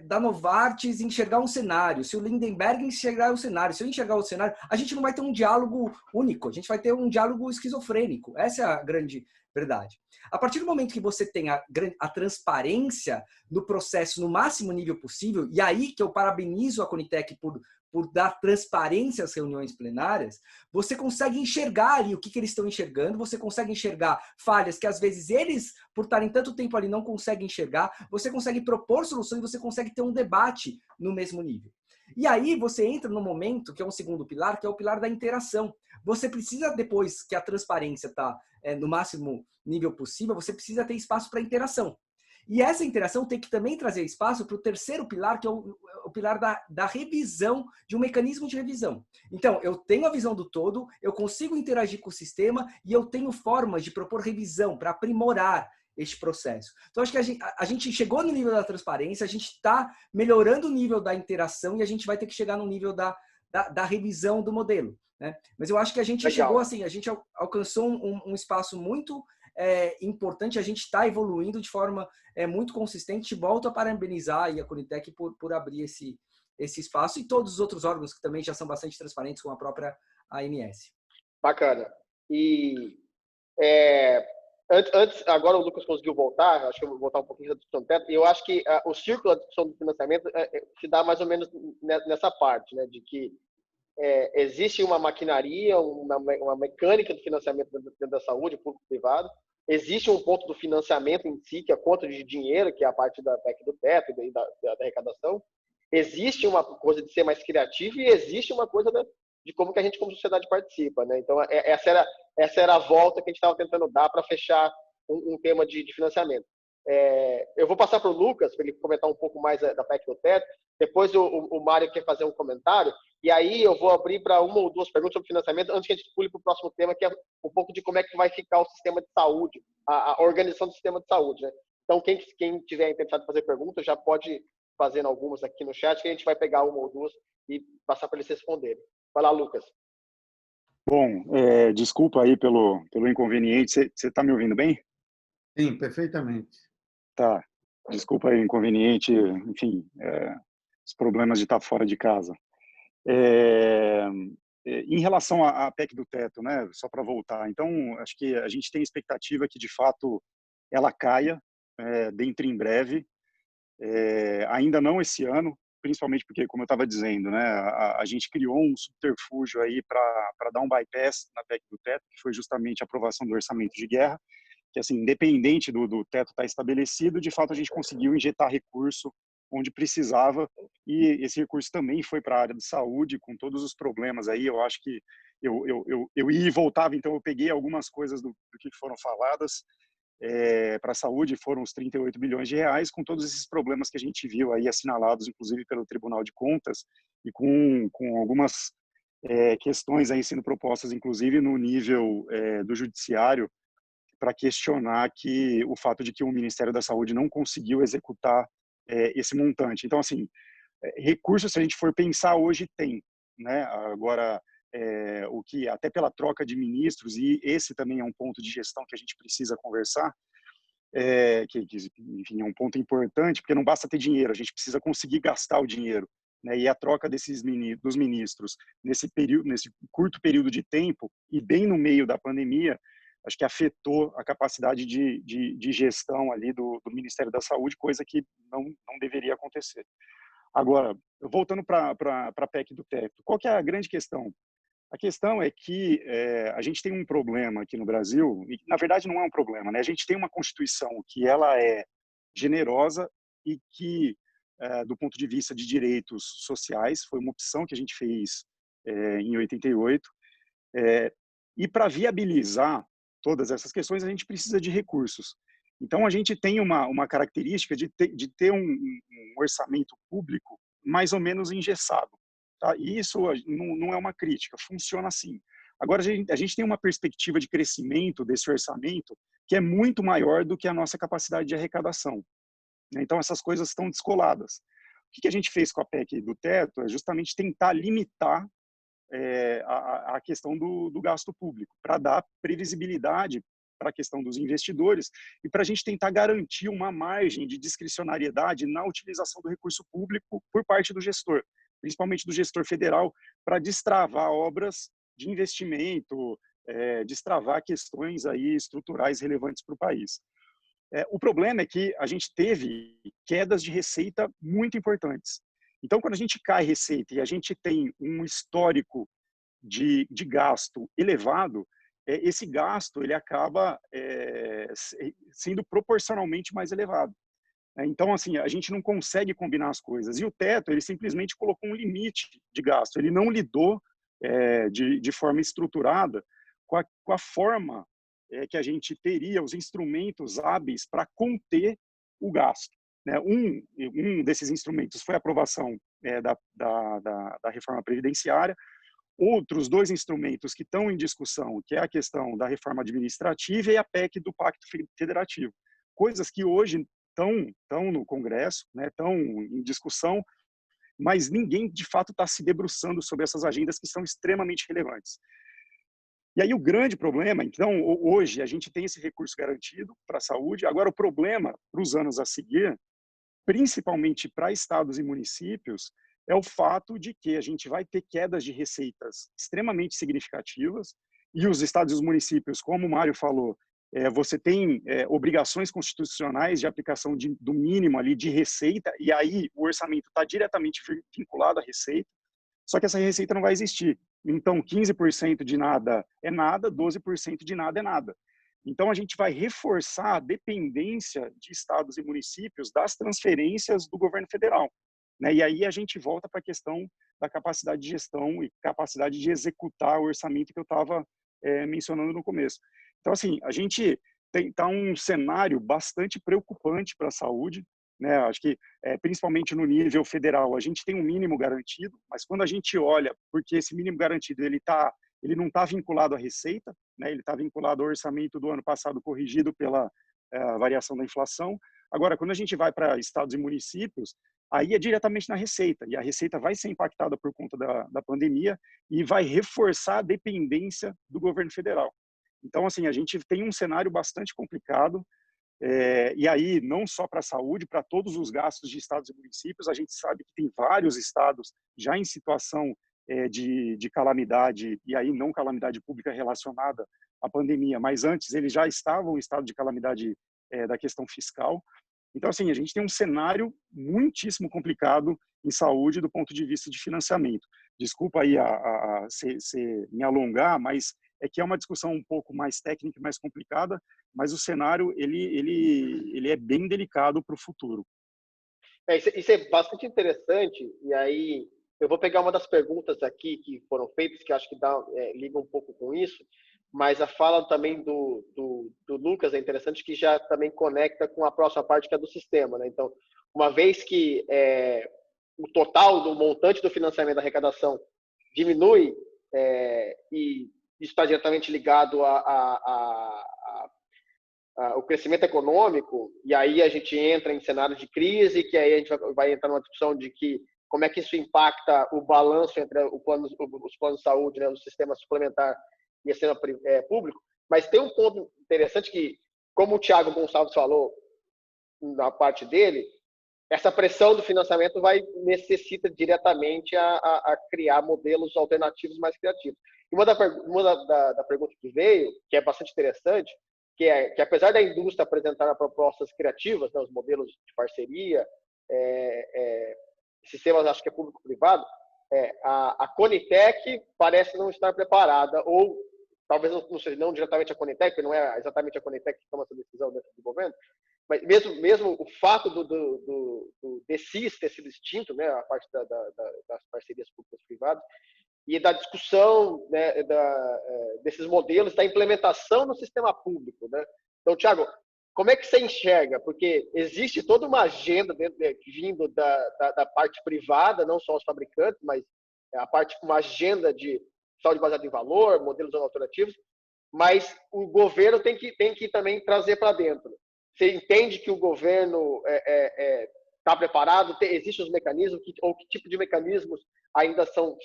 da Novartis enxergar um cenário, se o Lindenberg enxergar o cenário, se eu enxergar o cenário, a gente não vai ter um diálogo único, a gente vai ter um diálogo esquizofrênico. Essa é a grande verdade. A partir do momento que você tem a transparência no processo no máximo nível possível, e aí que eu parabenizo a Conitec por dar transparência às reuniões plenárias, você consegue enxergar ali o que eles estão enxergando, você consegue enxergar falhas que às vezes eles, por estarem tanto tempo ali, não conseguem enxergar, você consegue propor soluções, você consegue ter um debate no mesmo nível. E aí você entra no momento, que é um segundo pilar, que é o pilar da interação. Você precisa, depois que a transparência está no máximo nível possível, você precisa ter espaço para interação. E essa interação tem que também trazer espaço para o terceiro pilar, que é o pilar da revisão, de um mecanismo de revisão. Então, eu tenho a visão do todo, eu consigo interagir com o sistema e eu tenho formas de propor revisão para aprimorar este processo. Então, acho que a gente chegou no nível da transparência, a gente está melhorando o nível da interação e a gente vai ter que chegar no nível da revisão do modelo, né? Mas eu acho que a gente chegou assim, a gente alcançou um espaço muito importante, a gente está evoluindo de forma muito consistente. Volto a parabenizar aí a Conitec por abrir esse espaço e todos os outros órgãos que também já são bastante transparentes, com a própria ANS. Bacana. E antes, agora o Lucas conseguiu voltar, acho que eu vou voltar um pouquinho da discussão do teto, e eu acho que o círculo da discussão do financiamento se dá mais ou menos nessa parte, né, de que existe uma maquinaria, uma mecânica do financiamento dentro da saúde, público-privado, existe um ponto do financiamento em si, que é a conta de dinheiro, que é a parte da PEC do teto e da arrecadação, existe uma coisa de ser mais criativo e existe uma coisa de como que a gente como sociedade participa, né? Então, essa era a volta que a gente estava tentando dar para fechar um tema de financiamento. Eu vou passar para o Lucas, para ele comentar um pouco mais da PEC do teto. Depois o Mário quer fazer um comentário. E aí eu vou abrir para uma ou duas perguntas sobre financiamento, antes que a gente pule para o próximo tema, que é um pouco de como é que vai ficar o sistema de saúde, a organização do sistema de saúde, né? Então, quem tiver interessado em fazer perguntas, já pode fazer algumas aqui no chat, que a gente vai pegar uma ou duas e passar para eles responderem. Vai lá, Lucas. Bom, desculpa aí pelo inconveniente. Você está me ouvindo bem? Sim, perfeitamente. Tá. Desculpa aí o inconveniente, enfim, os problemas de estar fora de casa. Em relação à PEC do teto, né, só para voltar, então, acho que a gente tem expectativa que, de fato, ela caia dentro em breve, ainda não esse ano, principalmente porque, como eu estava dizendo, né, a gente criou um subterfúgio aí para dar um bypass na PEC do teto, que foi justamente a aprovação do orçamento de guerra, que, assim, independente do teto estar estabelecido, de fato a gente conseguiu injetar recurso onde precisava, e esse recurso também foi para a área de saúde, com todos os problemas aí. Eu acho que eu ia e voltava, então eu peguei algumas coisas do que foram faladas. Para a saúde foram os 38 bilhões de reais, com todos esses problemas que a gente viu aí assinalados, inclusive pelo Tribunal de Contas, e com algumas questões aí sendo propostas, inclusive no nível do judiciário, para questionar o fato de que o Ministério da Saúde não conseguiu executar esse montante. Então, assim, recursos, se a gente for pensar hoje, tem, né? Agora, o que até pela troca de ministros, e esse também é um ponto de gestão que a gente precisa conversar, que enfim, é um ponto importante, porque não basta ter dinheiro, a gente precisa conseguir gastar o dinheiro, né? E a troca dos ministros nesse curto período de tempo e bem no meio da pandemia, acho que afetou a capacidade de gestão ali do Ministério da Saúde, coisa que não deveria acontecer. Agora, voltando para a PEC do teto, qual que é a grande questão? A questão é que a gente tem um problema aqui no Brasil, e na verdade não é um problema, né? A gente tem uma Constituição que ela é generosa e que, do ponto de vista de direitos sociais, foi uma opção que a gente fez em 88, e para viabilizar todas essas questões, a gente precisa de recursos. Então, a gente tem uma característica de ter um orçamento público mais ou menos engessado. Tá? E isso não é uma crítica, funciona assim. Agora, a gente tem uma perspectiva de crescimento desse orçamento que é muito maior do que a nossa capacidade de arrecadação. Então, essas coisas estão descoladas. O que a gente fez com a PEC do teto é justamente tentar limitar a questão do gasto público, para dar previsibilidade para a questão dos investidores e para a gente tentar garantir uma margem de discricionariedade na utilização do recurso público por parte do gestor, principalmente do gestor federal, para destravar obras de investimento, destravar questões aí estruturais relevantes para o país. O problema é que a gente teve quedas de receita muito importantes. Então, quando a gente cai receita e a gente tem um histórico de gasto elevado, esse gasto ele acaba sendo proporcionalmente mais elevado. Então, assim, a gente não consegue combinar as coisas. E o teto, ele simplesmente colocou um limite de gasto. Ele não lidou de forma estruturada com a forma que a gente teria, os instrumentos hábeis para conter o gasto. Um desses instrumentos foi a aprovação da reforma previdenciária. Outros dois instrumentos que estão em discussão, que é a questão da reforma administrativa e a PEC do Pacto Federativo. Coisas que hoje estão no Congresso, né, estão em discussão, mas ninguém, de fato, está se debruçando sobre essas agendas que são extremamente relevantes. E aí o grande problema, então, hoje a gente tem esse recurso garantido para a saúde. Agora, o problema para os anos a seguir, principalmente para estados e municípios, é o fato de que a gente vai ter quedas de receitas extremamente significativas e os estados e os municípios, como o Mário falou, você tem obrigações constitucionais de aplicação do mínimo ali de receita, e aí o orçamento está diretamente vinculado à receita, só que essa receita não vai existir. Então, 15% de nada é nada, 12% de nada é nada. Então, a gente vai reforçar a dependência de estados e municípios das transferências do governo federal. Né? E aí a gente volta para a questão da capacidade de gestão e capacidade de executar o orçamento que eu estava mencionando no começo. Então, assim, a gente tá um cenário bastante preocupante para a saúde, né? Acho que, principalmente no nível federal, a gente tem um mínimo garantido, mas quando a gente olha, porque esse mínimo garantido ele não está vinculado à receita, né? Ele está vinculado ao orçamento do ano passado corrigido pela variação da inflação. Agora, quando a gente vai para estados e municípios, aí é diretamente na receita, e a receita vai ser impactada por conta da pandemia e vai reforçar a dependência do governo federal. Então, assim, a gente tem um cenário bastante complicado, e aí não só para a saúde, para todos os gastos de estados e municípios. A gente sabe que tem vários estados já em situação de calamidade, e aí não calamidade pública relacionada à pandemia, mas antes eles já estavam em estado de calamidade da questão fiscal. Então, assim, a gente tem um cenário muitíssimo complicado em saúde do ponto de vista de financiamento. Desculpa aí me alongar, mas é que é uma discussão um pouco mais técnica e mais complicada, mas o cenário ele é bem delicado para o futuro. Isso é bastante interessante, e aí eu vou pegar uma das perguntas aqui que foram feitas, que acho que liga um pouco com isso, mas a fala também do Lucas é interessante, que já também conecta com a próxima parte, que é do sistema, né? Então, uma vez que o total do montante do financiamento da arrecadação diminui, e isso está diretamente ligado ao crescimento econômico, e aí a gente entra em cenário de crise, que aí a gente vai entrar numa discussão de como é que isso impacta o balanço entre os planos de saúde, né, o sistema suplementar e o sistema público. Mas tem um ponto interessante que, como o Thiago Gonçalves falou na parte dele, essa pressão do financiamento necessita diretamente a criar modelos alternativos mais criativos. E uma da pergunta que veio, que é bastante interessante, que apesar da indústria apresentar propostas criativas, né, os modelos de parceria, sistemas, acho que é público-privado, a Conitec parece não estar preparada, ou talvez não seja não diretamente a Conitec, porque não é exatamente a Conitec que toma essa decisão dentro do governo, mas mesmo o fato do DECIS ter sido extinto, né, a parte das parcerias públicas-privadas, e da discussão, né, desses modelos, da implementação no sistema público, né? Então, Thiago, como é que você enxerga? Porque existe toda uma agenda vindo da parte privada, não só os fabricantes, mas uma agenda de saúde baseada em valor, modelos alternativos, mas o governo tem que também trazer para dentro. Você entende que o governo está preparado? Existem os mecanismos? Ou que tipo de mecanismos ainda são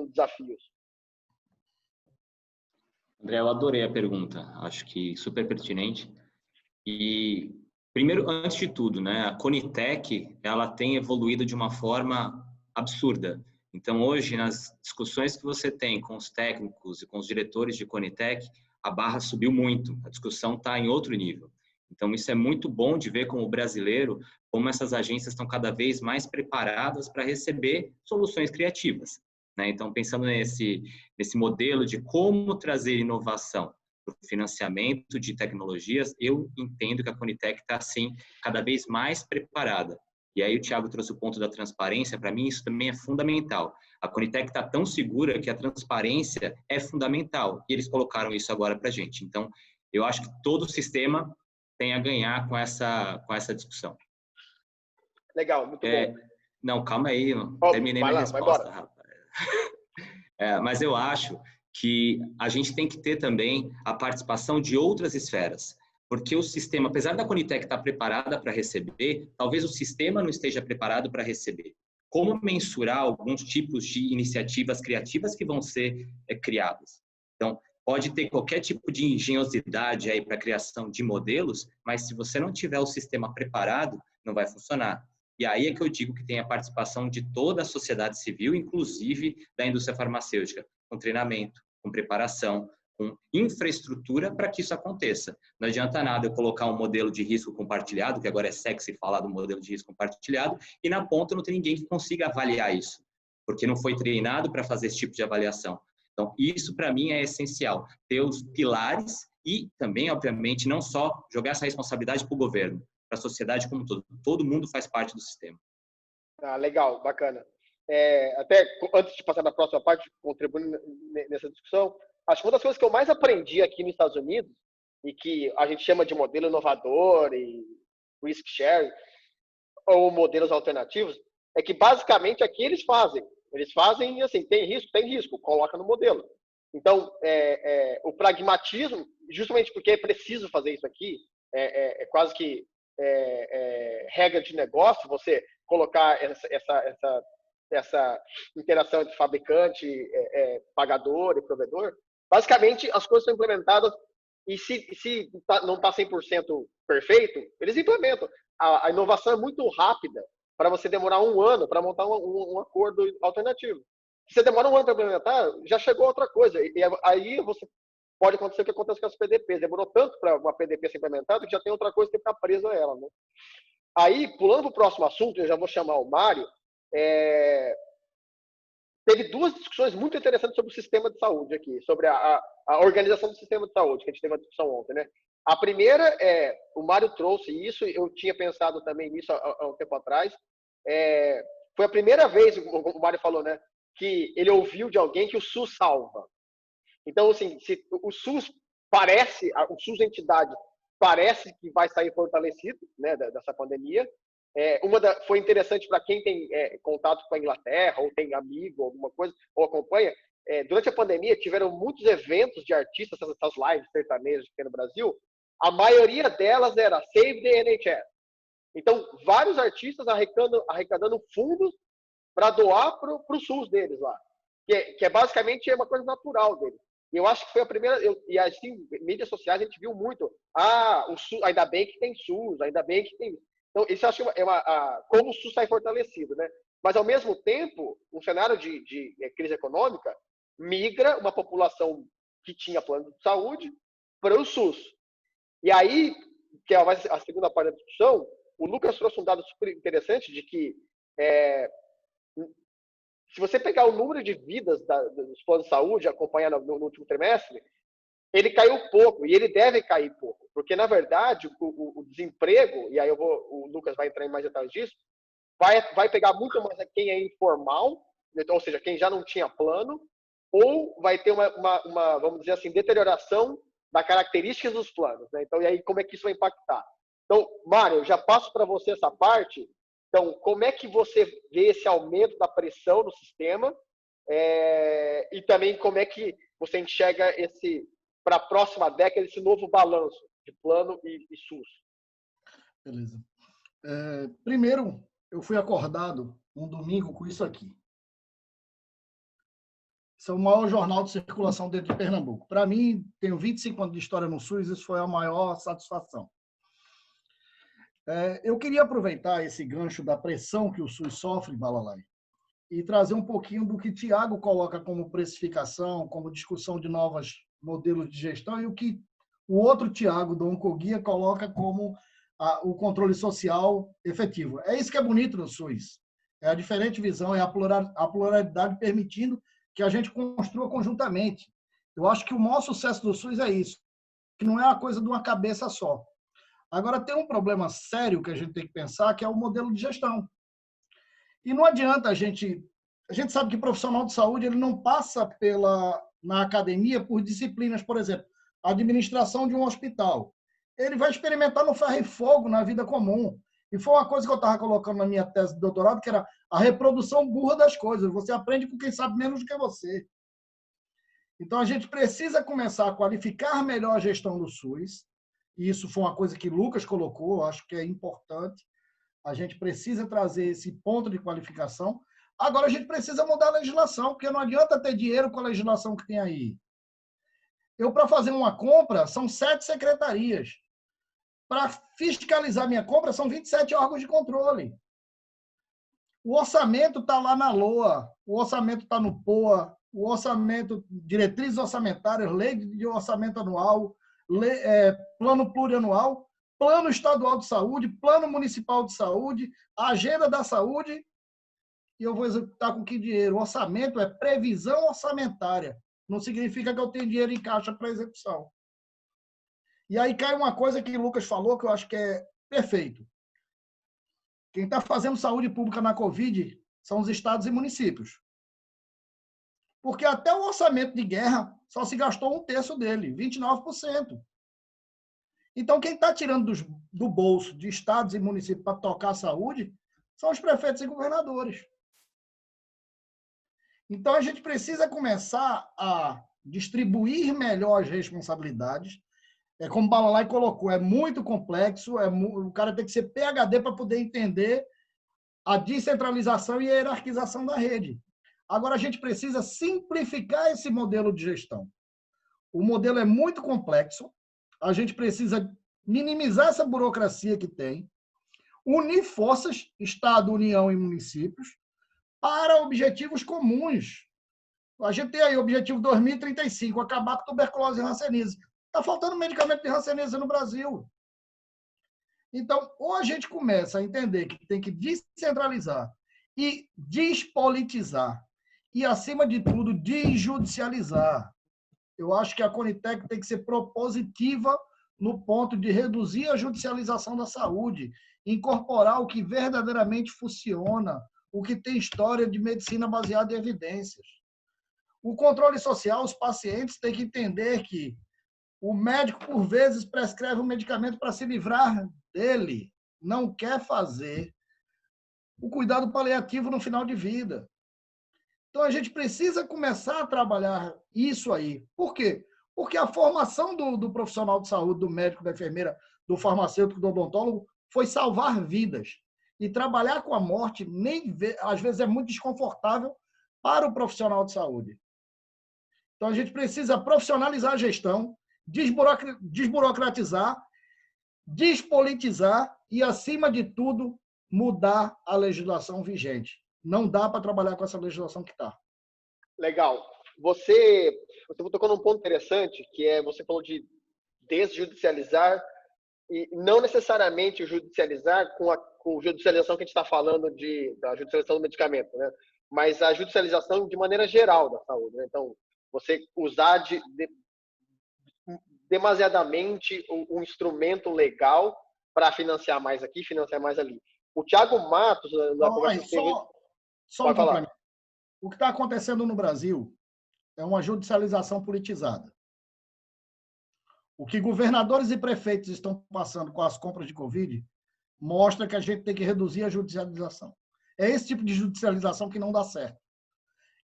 desafios? André, eu adorei a pergunta. Acho que super pertinente. E, primeiro, antes de tudo, né, a Conitec, ela tem evoluído de uma forma absurda. Então, hoje, nas discussões que você tem com os técnicos e com os diretores de Conitec, a barra subiu muito. A discussão está em outro nível. Então, isso é muito bom de ver como brasileiro, como essas agências estão cada vez mais preparadas para receber soluções criativas, né? Então, pensando nesse modelo de como trazer inovação para o financiamento de tecnologias, eu entendo que a Conitec está, assim, cada vez mais preparada. E aí o Thiago trouxe o ponto da transparência, para mim isso também é fundamental. A Conitec está tão segura que a transparência é fundamental, e eles colocaram isso agora para a gente. Então, eu acho que todo o sistema tem a ganhar com essa discussão. Legal, muito bom. Não, calma aí, não terminei minha resposta, rapaz. Mas eu acho que a gente tem que ter também a participação de outras esferas, porque o sistema, apesar da Conitec estar preparada para receber, talvez o sistema não esteja preparado para receber. Como mensurar alguns tipos de iniciativas criativas que vão ser criadas? Então, pode ter qualquer tipo de engenhosidade aí para a criação de modelos, mas se você não tiver o sistema preparado, não vai funcionar. E aí é que eu digo que tem a participação de toda a sociedade civil, inclusive da indústria farmacêutica, com treinamento, com preparação, com infraestrutura para que isso aconteça. Não adianta nada eu colocar um modelo de risco compartilhado, que agora é sexy falar do modelo de risco compartilhado, e na ponta não tem ninguém que consiga avaliar isso, porque não foi treinado para fazer esse tipo de avaliação. Então, isso para mim é essencial, ter os pilares e também, obviamente, não só jogar essa responsabilidade para o governo, para a sociedade como um todo. Todo mundo faz parte do sistema. Legal, bacana. Até antes de passar para a próxima parte, contribuindo nessa discussão, acho que uma das coisas que eu mais aprendi aqui nos Estados Unidos e que a gente chama de modelo inovador e risk sharing, ou modelos alternativos, é que basicamente aqui eles fazem assim, tem risco, coloca no modelo. Então, o pragmatismo, justamente porque é preciso fazer isso aqui, é quase que regra de negócio, você colocar essa interação entre fabricante, pagador e provedor. Basicamente, as coisas são implementadas e se não está 100% perfeito, eles implementam. A inovação é muito rápida para você demorar um ano para montar um acordo alternativo. Se você demora um ano para implementar, já chegou outra coisa. E aí pode acontecer o que acontece com as PDPs. Demorou tanto para uma PDP ser implementada que já tem outra coisa que ficar preso a ela. Né? Aí, pulando para o próximo assunto, eu já vou chamar o Mário. Teve duas discussões muito interessantes sobre o sistema de saúde aqui, sobre a organização do sistema de saúde, que a gente teve uma discussão ontem, né? A primeira o Mário trouxe isso, eu tinha pensado também nisso há um tempo atrás. Foi a primeira vez, o Mário falou, né, que ele ouviu de alguém que o SUS salva. Então, assim, se o SUS o SUS entidade parece que vai sair fortalecido, né, dessa pandemia. Foi interessante para quem tem contato com a Inglaterra, ou tem amigo, alguma coisa, ou acompanha. Durante a pandemia, tiveram muitos eventos de artistas, essas lives sertanejas aqui no Brasil. A maioria delas era Save the NHS. Então, vários artistas arrecadando fundos para doar para o SUS deles lá. Que é basicamente uma coisa natural deles. E eu acho que foi a primeira. E assim, mídias sociais a gente viu muito. O SUS, ainda bem que tem SUS, ainda bem que tem. Então, isso eu acho que como o SUS sai fortalecido, né? Mas, ao mesmo tempo, um cenário de crise econômica migra uma população que tinha plano de saúde para o SUS. E aí, que é a segunda parte da discussão, o Lucas trouxe um dado super interessante de que se você pegar o número de vidas dos planos de saúde acompanhando no último trimestre, ele caiu pouco, e ele deve cair pouco, porque, na verdade, o desemprego, e aí o Lucas vai entrar em mais detalhes disso, vai pegar muito mais quem é informal, ou seja, quem já não tinha plano, ou vai ter uma vamos dizer assim, deterioração das características dos planos. Né? Então, e aí, como é que isso vai impactar? Então, Mário, eu já passo para você essa parte. Então, como é que você vê esse aumento da pressão no sistema e também como é que você enxerga para a próxima década, esse novo balanço de plano e SUS? Beleza. Primeiro, eu fui acordado um domingo com isso aqui. Esse é o maior jornal de circulação dentro de Pernambuco. Para mim, tenho 25 anos de história no SUS, isso foi a maior satisfação. Eu queria aproveitar esse gancho da pressão que o SUS sofre, Balalai, e trazer um pouquinho do que Tiago coloca como precificação, como discussão de novos modelos de gestão, e o que o outro Tiago, do Oncoguia, coloca como o controle social efetivo. É isso que é bonito no SUS. É a diferente visão, é a pluralidade permitindo que a gente construa conjuntamente. Eu acho que o maior sucesso do SUS é isso, que não é uma coisa de uma cabeça só. Agora, tem um problema sério que a gente tem que pensar, que é o modelo de gestão. E não adianta a gente sabe que profissional de saúde ele não passa na academia por disciplinas, por exemplo, a administração de um hospital. Ele vai experimentar no ferro e fogo na vida comum. E foi uma coisa que eu estava colocando na minha tese de doutorado, que era a reprodução burra das coisas. Você aprende com quem sabe menos do que você. Então, a gente precisa começar a qualificar melhor a gestão do SUS. E isso foi uma coisa que Lucas colocou, acho que é importante. A gente precisa trazer esse ponto de qualificação. Agora, a gente precisa mudar a legislação, porque não adianta ter dinheiro com a legislação que tem aí. Para fazer uma compra, são 7 secretarias. Para fiscalizar minha compra, são 27 órgãos de controle. O orçamento está lá na LOA, o orçamento está no POA, o orçamento, diretrizes orçamentárias, lei de orçamento anual, plano plurianual, plano estadual de saúde, plano municipal de saúde, agenda da saúde, e eu vou executar com que dinheiro? O orçamento é previsão orçamentária. Não significa que eu tenho dinheiro em caixa para execução. E aí cai uma coisa que o Lucas falou, que eu acho que é perfeito. Quem está fazendo saúde pública na Covid são os estados e municípios. Porque até o orçamento de guerra só se gastou 1/3 dele, 29%. Então, quem está tirando do bolso de estados e municípios para tocar a saúde são os prefeitos e governadores. Então, a gente precisa começar a distribuir melhor as responsabilidades. Como o Balalai colocou, é muito complexo, o cara tem que ser PhD para poder entender a descentralização e a hierarquização da rede. Agora, a gente precisa simplificar esse modelo de gestão. O modelo é muito complexo, a gente precisa minimizar essa burocracia que tem, unir forças, Estado, União e municípios, para objetivos comuns. A gente tem aí o objetivo 2035, acabar com tuberculose e hanseníase. Está faltando medicamento de hanseníase no Brasil. Então, ou a gente começa a entender que tem que descentralizar e despolitizar, e, acima de tudo, desjudicializar. Eu acho que a Conitec tem que ser propositiva no ponto de reduzir a judicialização da saúde, incorporar o que verdadeiramente funciona, o que tem história de medicina baseada em evidências. O controle social, os pacientes têm que entender que o médico, por vezes, prescreve um medicamento para se livrar dele, não quer fazer o cuidado paliativo no final de vida. Então, a gente precisa começar a trabalhar isso aí. Por quê? Porque a formação do profissional de saúde, do médico, da enfermeira, do farmacêutico, do odontólogo, foi salvar vidas. E trabalhar com a morte, às vezes, é muito desconfortável para o profissional de saúde. Então, a gente precisa profissionalizar a gestão, desburocratizar, despolitizar e, acima de tudo, mudar a legislação vigente. Não dá para trabalhar com essa legislação que está. Legal. Você tocou num ponto interessante, que é, você falou de desjudicializar, e não necessariamente o judicializar com a judicialização que a gente está falando da judicialização do medicamento, né? Mas a judicialização de maneira geral da saúde, né? Então, você usar demasiadamente um instrumento legal para financiar mais aqui, financiar mais ali. O Thiago Matos, na conversa que teve... Só um complemento. O que está acontecendo no Brasil é uma judicialização politizada. O que governadores e prefeitos estão passando com as compras de Covid mostra que a gente tem que reduzir a judicialização. É esse tipo de judicialização que não dá certo.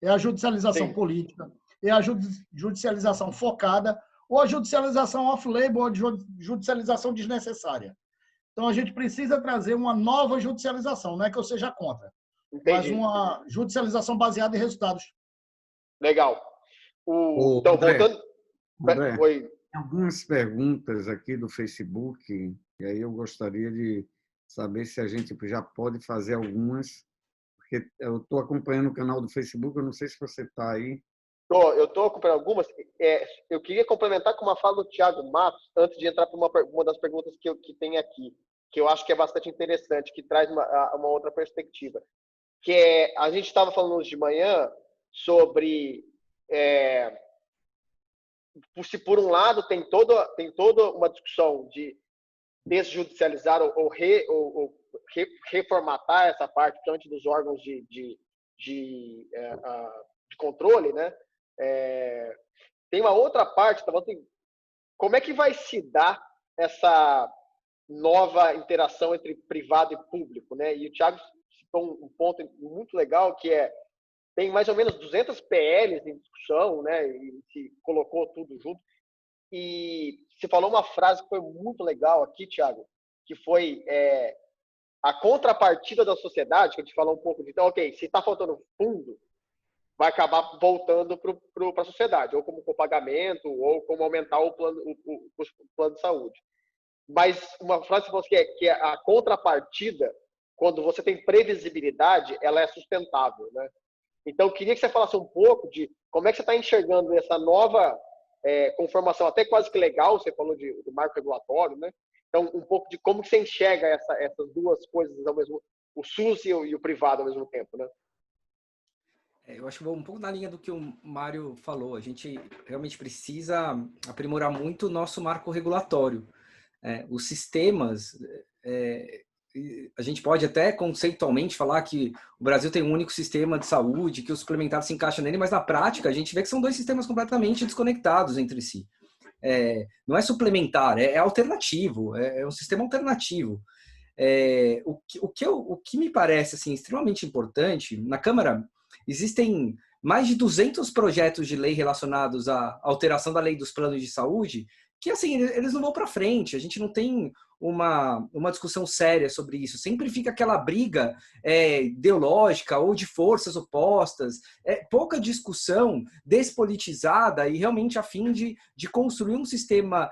É a judicialização política, é a judicialização focada, ou a judicialização off-label, ou a judicialização desnecessária. Então, a gente precisa trazer uma nova judicialização. Não é que eu seja contra, mas uma judicialização baseada em resultados. Legal. Então, André, voltando... André, Oi. tem algumas perguntas aqui do Facebook, e aí eu gostaria de saber se a gente já pode fazer algumas, porque eu estou acompanhando o canal do Facebook, eu não sei se você está aí. Eu estou acompanhando algumas. Eu queria complementar com uma fala do Thiago Matos, antes de entrar para uma das perguntas que tem aqui, que eu acho que é bastante interessante, que traz uma outra perspectiva. Que é, a gente estava falando hoje de manhã sobre se por um lado tem toda uma discussão de desjudicializar ou reformatar essa parte, principalmente dos órgãos de controle, né? Tem uma outra parte, como é que vai se dar essa nova interação entre privado e público, né? E o Thiago citou um ponto muito legal, que tem mais ou menos 200 PLs em discussão, né? E se colocou tudo junto. E você falou uma frase que foi muito legal aqui, Thiago, que foi a contrapartida da sociedade, que a gente falou um pouco de, então, ok, se está faltando fundo, vai acabar voltando para a sociedade, ou como copagamento, ou como aumentar o plano de saúde. Mas uma frase que você falou que é a contrapartida, quando você tem previsibilidade, ela é sustentável, né? Então, eu queria que você falasse um pouco de como é que você está enxergando essa nova conformação, até quase que legal, você falou do marco regulatório, né? Então, um pouco de como que você enxerga essas duas coisas ao mesmo, o SUS e o privado ao mesmo tempo, né? Eu acho que vou um pouco na linha do que o Mário falou. A gente realmente precisa aprimorar muito o nosso marco regulatório. Os sistemas, a gente pode até conceitualmente falar que o Brasil tem um único sistema de saúde, que o suplementar se encaixa nele, mas na prática a gente vê que são dois sistemas completamente desconectados entre si. Não é suplementar, é alternativo, é um sistema alternativo. O que me parece assim, extremamente importante, na Câmara existem mais de 200 projetos de lei relacionados à alteração da lei dos planos de saúde, que assim, eles não vão para frente, a gente não tem uma discussão séria sobre isso, sempre fica aquela briga ideológica ou de forças opostas, pouca discussão despolitizada e realmente a fim de construir um sistema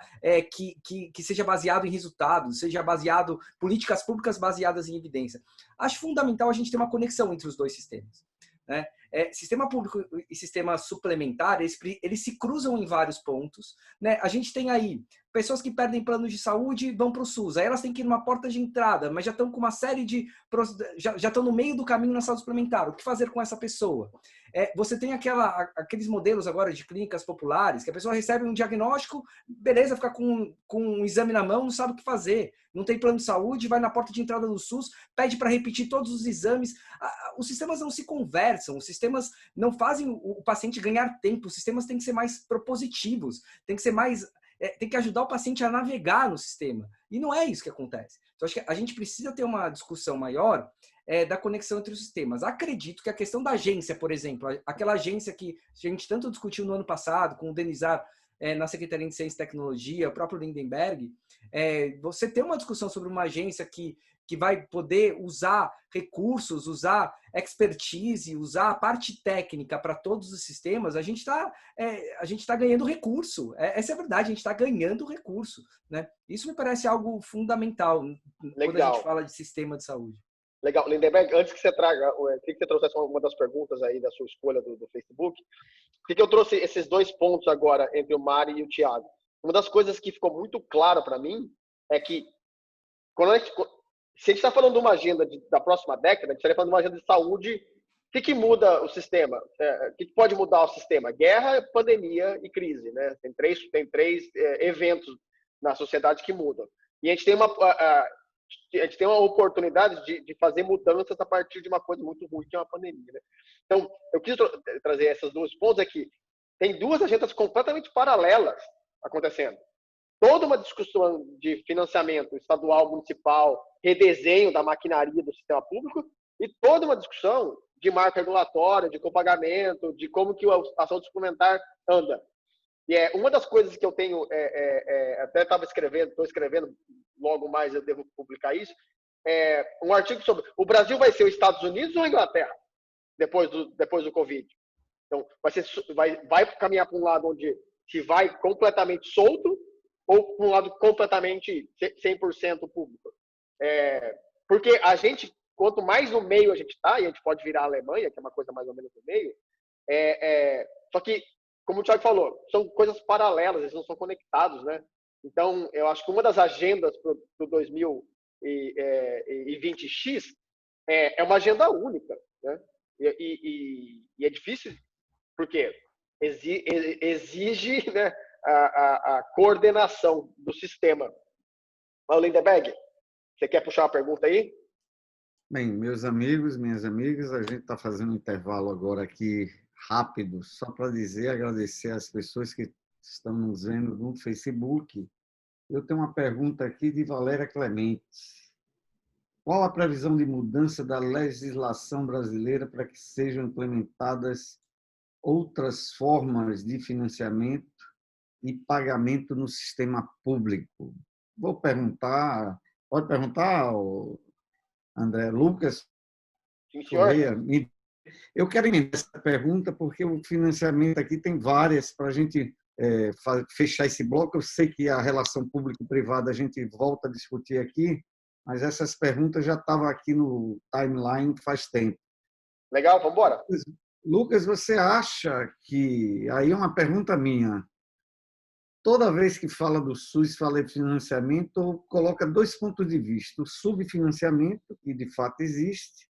que seja baseado em resultados, seja baseado políticas públicas baseadas em evidência. Acho fundamental a gente ter uma conexão entre os dois sistemas, né? Sistema público e sistema suplementar, eles se cruzam em vários pontos, né? A gente tem aí pessoas que perdem plano de saúde vão para o SUS, aí elas têm que ir numa porta de entrada, mas já estão com uma série de... já estão no meio do caminho na saúde suplementar. O que fazer com essa pessoa? Você tem aqueles modelos agora de clínicas populares, que a pessoa recebe um diagnóstico, beleza, fica com um exame na mão, não sabe o que fazer. Não tem plano de saúde, vai na porta de entrada do SUS, pede para repetir todos os exames. Os sistemas não se conversam, os sistemas não fazem o paciente ganhar tempo, os sistemas têm que ser mais propositivos, tem que ajudar o paciente a navegar no sistema. E não é isso que acontece. Então, acho que a gente precisa ter uma discussão maior da conexão entre os sistemas. Acredito que a questão da agência, por exemplo, aquela agência que a gente tanto discutiu no ano passado, com o Denizar na Secretaria de Ciência e Tecnologia, o próprio Lindenberg, você tem uma discussão sobre uma agência que vai poder usar recursos, usar expertise, usar a parte técnica para todos os sistemas, a gente tá ganhando recurso. Essa é a verdade, a gente está ganhando recurso, né? Isso me parece algo fundamental quando a gente fala de sistema de saúde. Legal. Lindenberg, antes que você traga, que você trouxesse uma das perguntas aí da sua escolha do Facebook, por que eu trouxe esses dois pontos agora entre o Mari e o Thiago? Uma das coisas que ficou muito claro para mim é que se a gente está falando de uma agenda da próxima década, a gente estaria falando de uma agenda de saúde, o que muda o sistema? O que pode mudar o sistema? Guerra, pandemia e crise, né? Tem três eventos na sociedade que mudam. E a gente tem uma oportunidade de fazer mudanças a partir de uma coisa muito ruim, que é uma pandemia, né? Então, eu quis trazer esses dois pontos aqui. Tem duas agendas completamente paralelas acontecendo. Toda uma discussão de financiamento estadual, municipal, redesenho da maquinaria do sistema público e toda uma discussão de marco regulatório, de copagamento, de como que a saúde suplementar anda. E uma das coisas que eu tenho, até estou escrevendo, logo mais eu devo publicar isso, um artigo sobre o Brasil vai ser os Estados Unidos ou a Inglaterra depois do Covid. Então, vai caminhar para um lado onde se vai completamente solto ou para um lado completamente 100% público. Porque a gente, quanto mais no meio a gente está, e a gente pode virar a Alemanha, que é uma coisa mais ou menos no meio, só que, como o Thiago falou, são coisas paralelas, eles não são conectados, né? Então, eu acho que uma das agendas do 2020X é uma agenda única, né? E é difícil, porque exige, né, a coordenação do sistema. Lindenberg, você quer puxar uma pergunta aí? Bem, meus amigos, minhas amigas, a gente está fazendo um intervalo agora aqui rápido, só para agradecer às pessoas que estão nos vendo no Facebook. Eu tenho uma pergunta aqui de Valéria Clemente. Qual a previsão de mudança da legislação brasileira para que sejam implementadas outras formas de financiamento e pagamento no sistema público? Vou perguntar, pode perguntar, André, Lucas? Sim, senhor. Eu quero emendar essa pergunta porque o financiamento aqui tem várias para a gente fechar esse bloco. Eu sei que a relação público-privada a gente volta a discutir aqui, mas essas perguntas já estavam aqui no timeline faz tempo. Legal, vamos embora. Lucas, você acha que... Aí é uma pergunta minha. Toda vez que fala do SUS, fala de financiamento, coloca dois pontos de vista. O subfinanciamento, que de fato existe,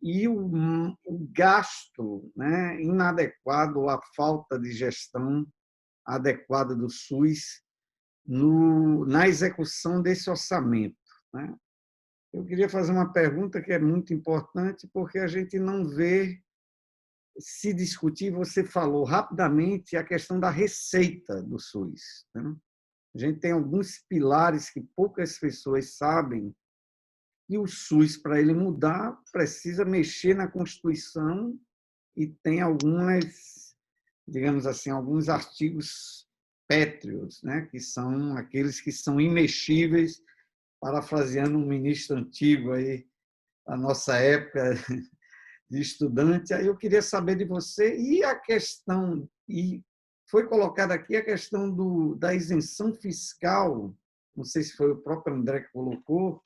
e o gasto, né, inadequado, a falta de gestão adequada do SUS na execução desse orçamento, né? Eu queria fazer uma pergunta que é muito importante, porque a gente não vê se discutir, você falou rapidamente, a questão da receita do SUS. Né? A gente tem alguns pilares que poucas pessoas sabem, e o SUS, para ele mudar, precisa mexer na Constituição e tem algumas, digamos assim, alguns artigos pétreos, né? Que são aqueles que são imexíveis, parafraseando um ministro antigo aí, da nossa época de estudante. Aí eu queria saber de você, e a questão, e foi colocada aqui a questão da isenção fiscal, não sei se foi o próprio André que colocou,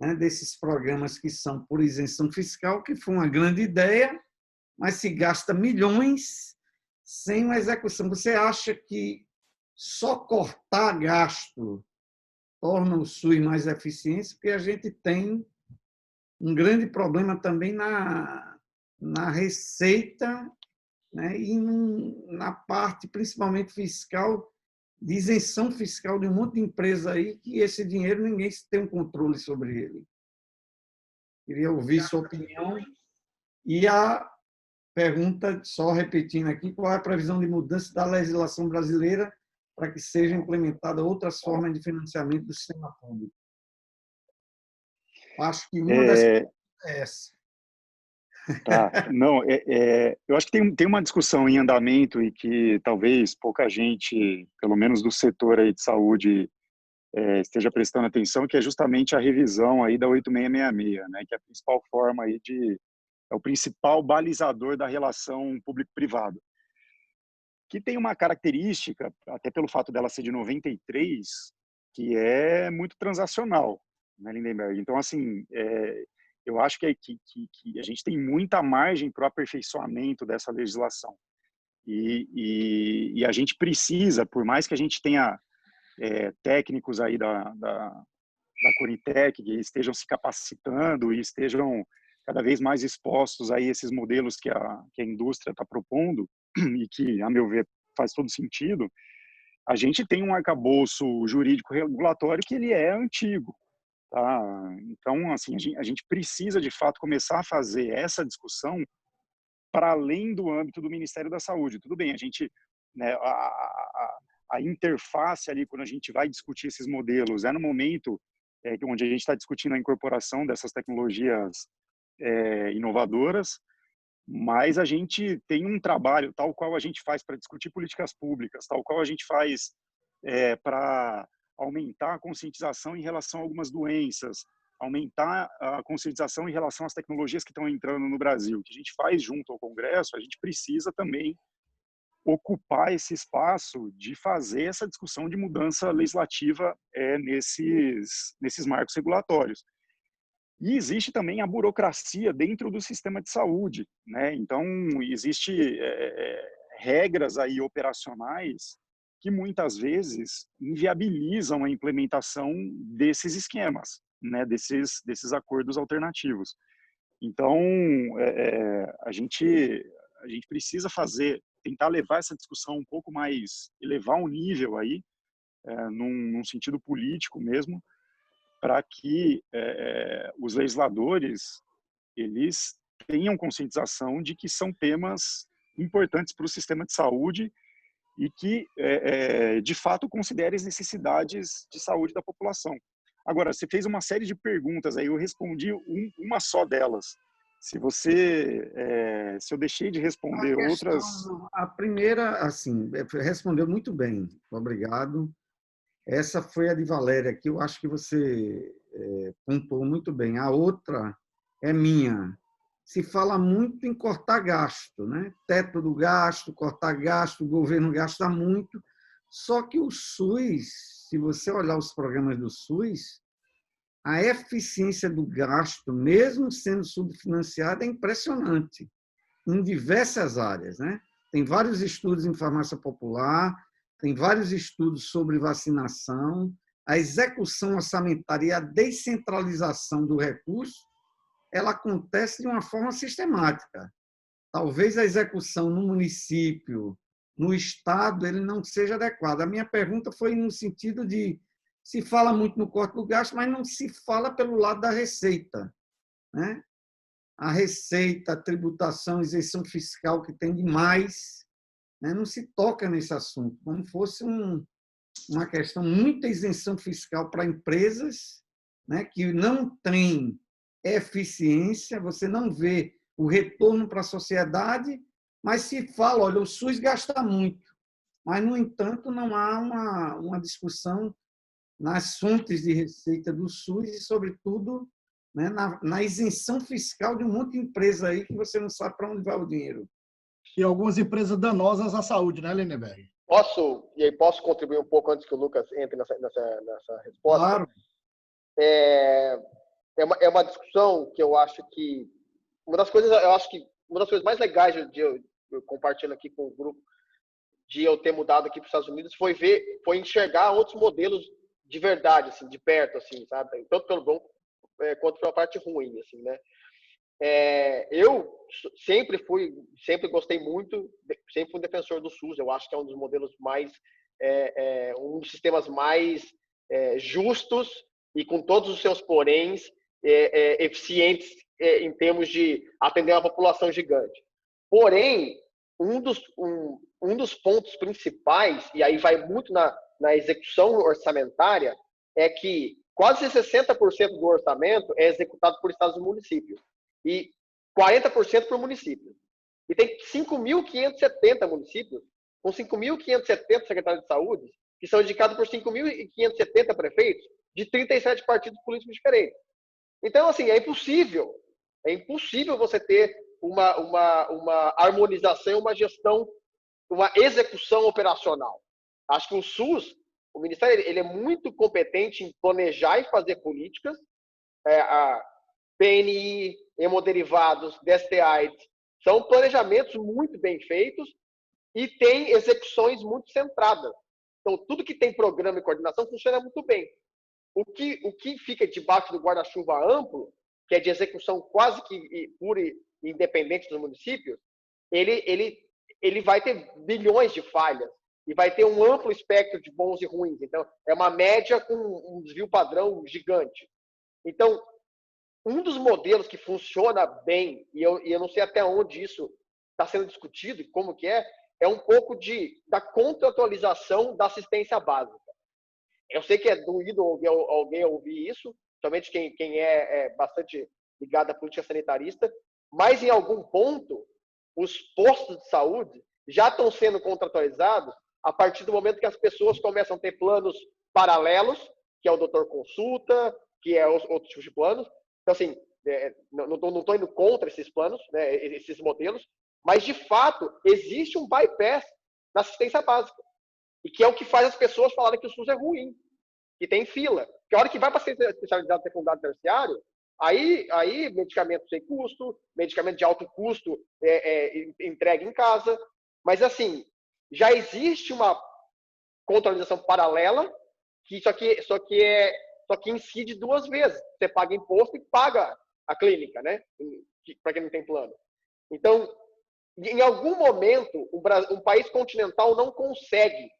né, desses programas que são por isenção fiscal, que foi uma grande ideia, mas se gasta milhões sem uma execução. Você acha que só cortar gasto torna o SUS mais eficiente? Porque a gente tem um grande problema também na receita, né, e na parte, principalmente fiscal, de isenção fiscal de um monte de empresa aí, que esse dinheiro ninguém tem um controle sobre ele. Queria ouvir sua opinião. E a pergunta, só repetindo aqui, qual é a previsão de mudança da legislação brasileira para que sejam implementadas outras formas de financiamento do sistema público? Acho que uma das coisas é essa. Tá, não, eu acho que tem uma discussão em andamento e que talvez pouca gente, pelo menos do setor aí de saúde, esteja prestando atenção, que é justamente a revisão aí da 8666, né, que é a principal forma aí é o principal balizador da relação público-privado, que tem uma característica, até pelo fato dela ser de 93, que é muito transacional, né, Lindenberg? Então, assim, eu acho que a gente tem muita margem para o aperfeiçoamento dessa legislação. E a gente precisa, por mais que a gente tenha técnicos aí da Coritec que estejam se capacitando e estejam cada vez mais expostos a esses modelos que a indústria está propondo, e que, a meu ver, faz todo sentido, a gente tem um arcabouço jurídico regulatório que ele é antigo. Tá? Então, assim, a gente precisa, de fato, começar a fazer essa discussão para além do âmbito do Ministério da Saúde. Tudo bem, a gente, né, a interface ali, quando a gente vai discutir esses modelos, no momento onde a gente está discutindo a incorporação dessas tecnologias inovadoras, mas a gente tem um trabalho, tal qual a gente faz para discutir políticas públicas, tal qual a gente faz para aumentar a conscientização em relação a algumas doenças, aumentar a conscientização em relação às tecnologias que estão entrando no Brasil, que a gente faz junto ao Congresso, a gente precisa também ocupar esse espaço de fazer essa discussão de mudança legislativa nesses marcos regulatórios. E existe também a burocracia dentro do sistema de saúde, né? Então, existe regras aí operacionais que muitas vezes inviabilizam a implementação desses esquemas, né? Desses acordos alternativos. Então, a gente precisa tentar levar essa discussão um pouco mais, elevar um nível aí, num sentido político mesmo, para que os legisladores eles tenham conscientização de que são temas importantes para o sistema de saúde e que, de fato, considerem as necessidades de saúde da população. Agora, você fez uma série de perguntas, aí eu respondi uma só delas. Se eu deixei de responder outras... A primeira, assim, respondeu muito bem, obrigado. Essa foi a de Valéria, que eu acho que você pontuou muito bem. A outra é minha. Se fala muito em cortar gasto, né? Teto do gasto, cortar gasto, o governo gasta muito. Só que o SUS, se você olhar os programas do SUS, a eficiência do gasto, mesmo sendo subfinanciada, é impressionante, em diversas áreas, né? Tem vários estudos em farmácia popular, tem vários estudos sobre vacinação, a execução orçamentária e a descentralização do recurso, ela acontece de uma forma sistemática. Talvez a execução no município, no estado, ele não seja adequada. A minha pergunta foi no sentido de se fala muito no corte do gasto, mas não se fala pelo lado da receita, né? a receita, a tributação, a isenção fiscal que tem demais, né? Não se toca nesse assunto, como fosse uma questão, muita isenção fiscal para empresas, né, que não têm eficiência, você não vê o retorno para a sociedade, mas se fala, olha, o SUS gasta muito, mas, no entanto, não há uma discussão nas fontes de receita do SUS e, sobretudo, né, na isenção fiscal de um monte de empresa aí que você não sabe para onde vai o dinheiro. E algumas empresas danosas à saúde, né, Lindenberg? Posso contribuir um pouco antes que o Lucas entre nessa resposta? Claro. É uma discussão que eu acho que uma das coisas mais legais de eu compartilhando aqui com o grupo, de eu ter mudado aqui para os Estados Unidos, foi enxergar outros modelos de verdade, assim, de perto, assim, sabe? Tanto pelo bom quanto pela parte ruim, assim, né? Eu sempre gostei muito, sempre fui um defensor do SUS. Eu acho que é um dos modelos mais, um dos sistemas mais justos e com todos os seus poréns eficientes em termos de atender uma população gigante. Porém, um dos pontos principais, e aí vai muito na execução orçamentária, é que quase 60% do orçamento é executado por estados e municípios e 40% por município. E tem 5.570 municípios, com 5.570 secretários de saúde, que são indicados por 5.570 prefeitos de 37 partidos políticos diferentes. Então, assim, é impossível você ter uma harmonização, uma gestão, uma execução operacional. Acho que o SUS, o Ministério, ele é muito competente em planejar e fazer políticas. A PNI, hemoderivados, DST-AIDS, são planejamentos muito bem feitos e tem execuções muito centradas. Então, tudo que tem programa e coordenação funciona muito bem. O que fica debaixo do guarda-chuva amplo, que é de execução quase que pura e independente dos municípios, ele vai ter bilhões de falhas e vai ter um amplo espectro de bons e ruins. Então, é uma média com um desvio padrão gigante. Então, um dos modelos que funciona bem, e eu não sei até onde isso está sendo discutido e como que é um pouco da contratualização da assistência básica. Eu sei que é doído alguém ouvir isso, somente quem é bastante ligado à política sanitarista, mas em algum ponto, os postos de saúde já estão sendo contratualizados a partir do momento que as pessoas começam a ter planos paralelos, que é o doutor consulta, que é outros tipos de planos. Então, assim, não estou indo contra esses planos, né, esses modelos, mas, de fato, existe um bypass na assistência básica. E que é o que faz as pessoas falarem que o SUS é ruim, que tem fila. Porque a hora que vai para ser especializado secundário e terciário, aí medicamento sem custo, medicamento de alto custo entregue em casa. Mas, assim, já existe uma contratualização paralela, só que incide duas vezes. Você paga imposto e paga a clínica, né? Para quem não tem plano. Então, em algum momento, um país continental não consegue.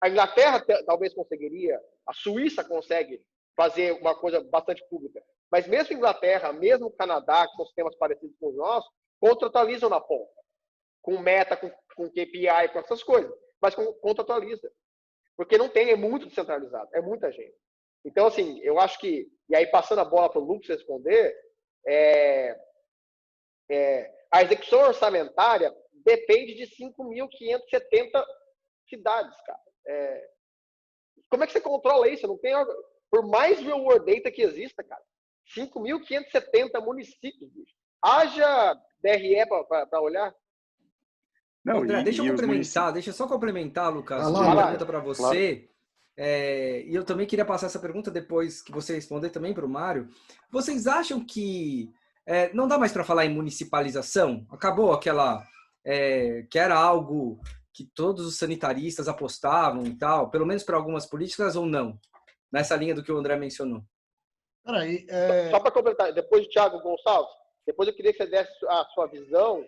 A Inglaterra talvez conseguiria, a Suíça consegue fazer uma coisa bastante pública. Mas mesmo a Inglaterra, mesmo o Canadá, que são sistemas parecidos com os nossos, contratualizam na ponta. Com meta, com KPI, com essas coisas. Mas contratualiza. Porque não tem, é muito descentralizado, é muita gente. Então, assim, eu acho que, e aí passando a bola para o Lucas responder, a execução orçamentária depende de 5.570 cidades, cara. Como é que você controla isso? Não tem, por mais real world data que exista, cara, 5.570 municípios, bicho. Haja DRE para olhar. Não, André, deixa eu só complementar, Lucas, uma pergunta para você. Claro. E eu também queria passar essa pergunta depois que você responder também para o Mário. Vocês acham que não dá mais para falar em municipalização? Acabou aquela que era algo que todos os sanitaristas apostavam e tal, pelo menos para algumas políticas, ou não? Nessa linha do que o André mencionou. Peraí, Só para completar, depois do Thiago Gonçalves, depois eu queria que você desse a sua visão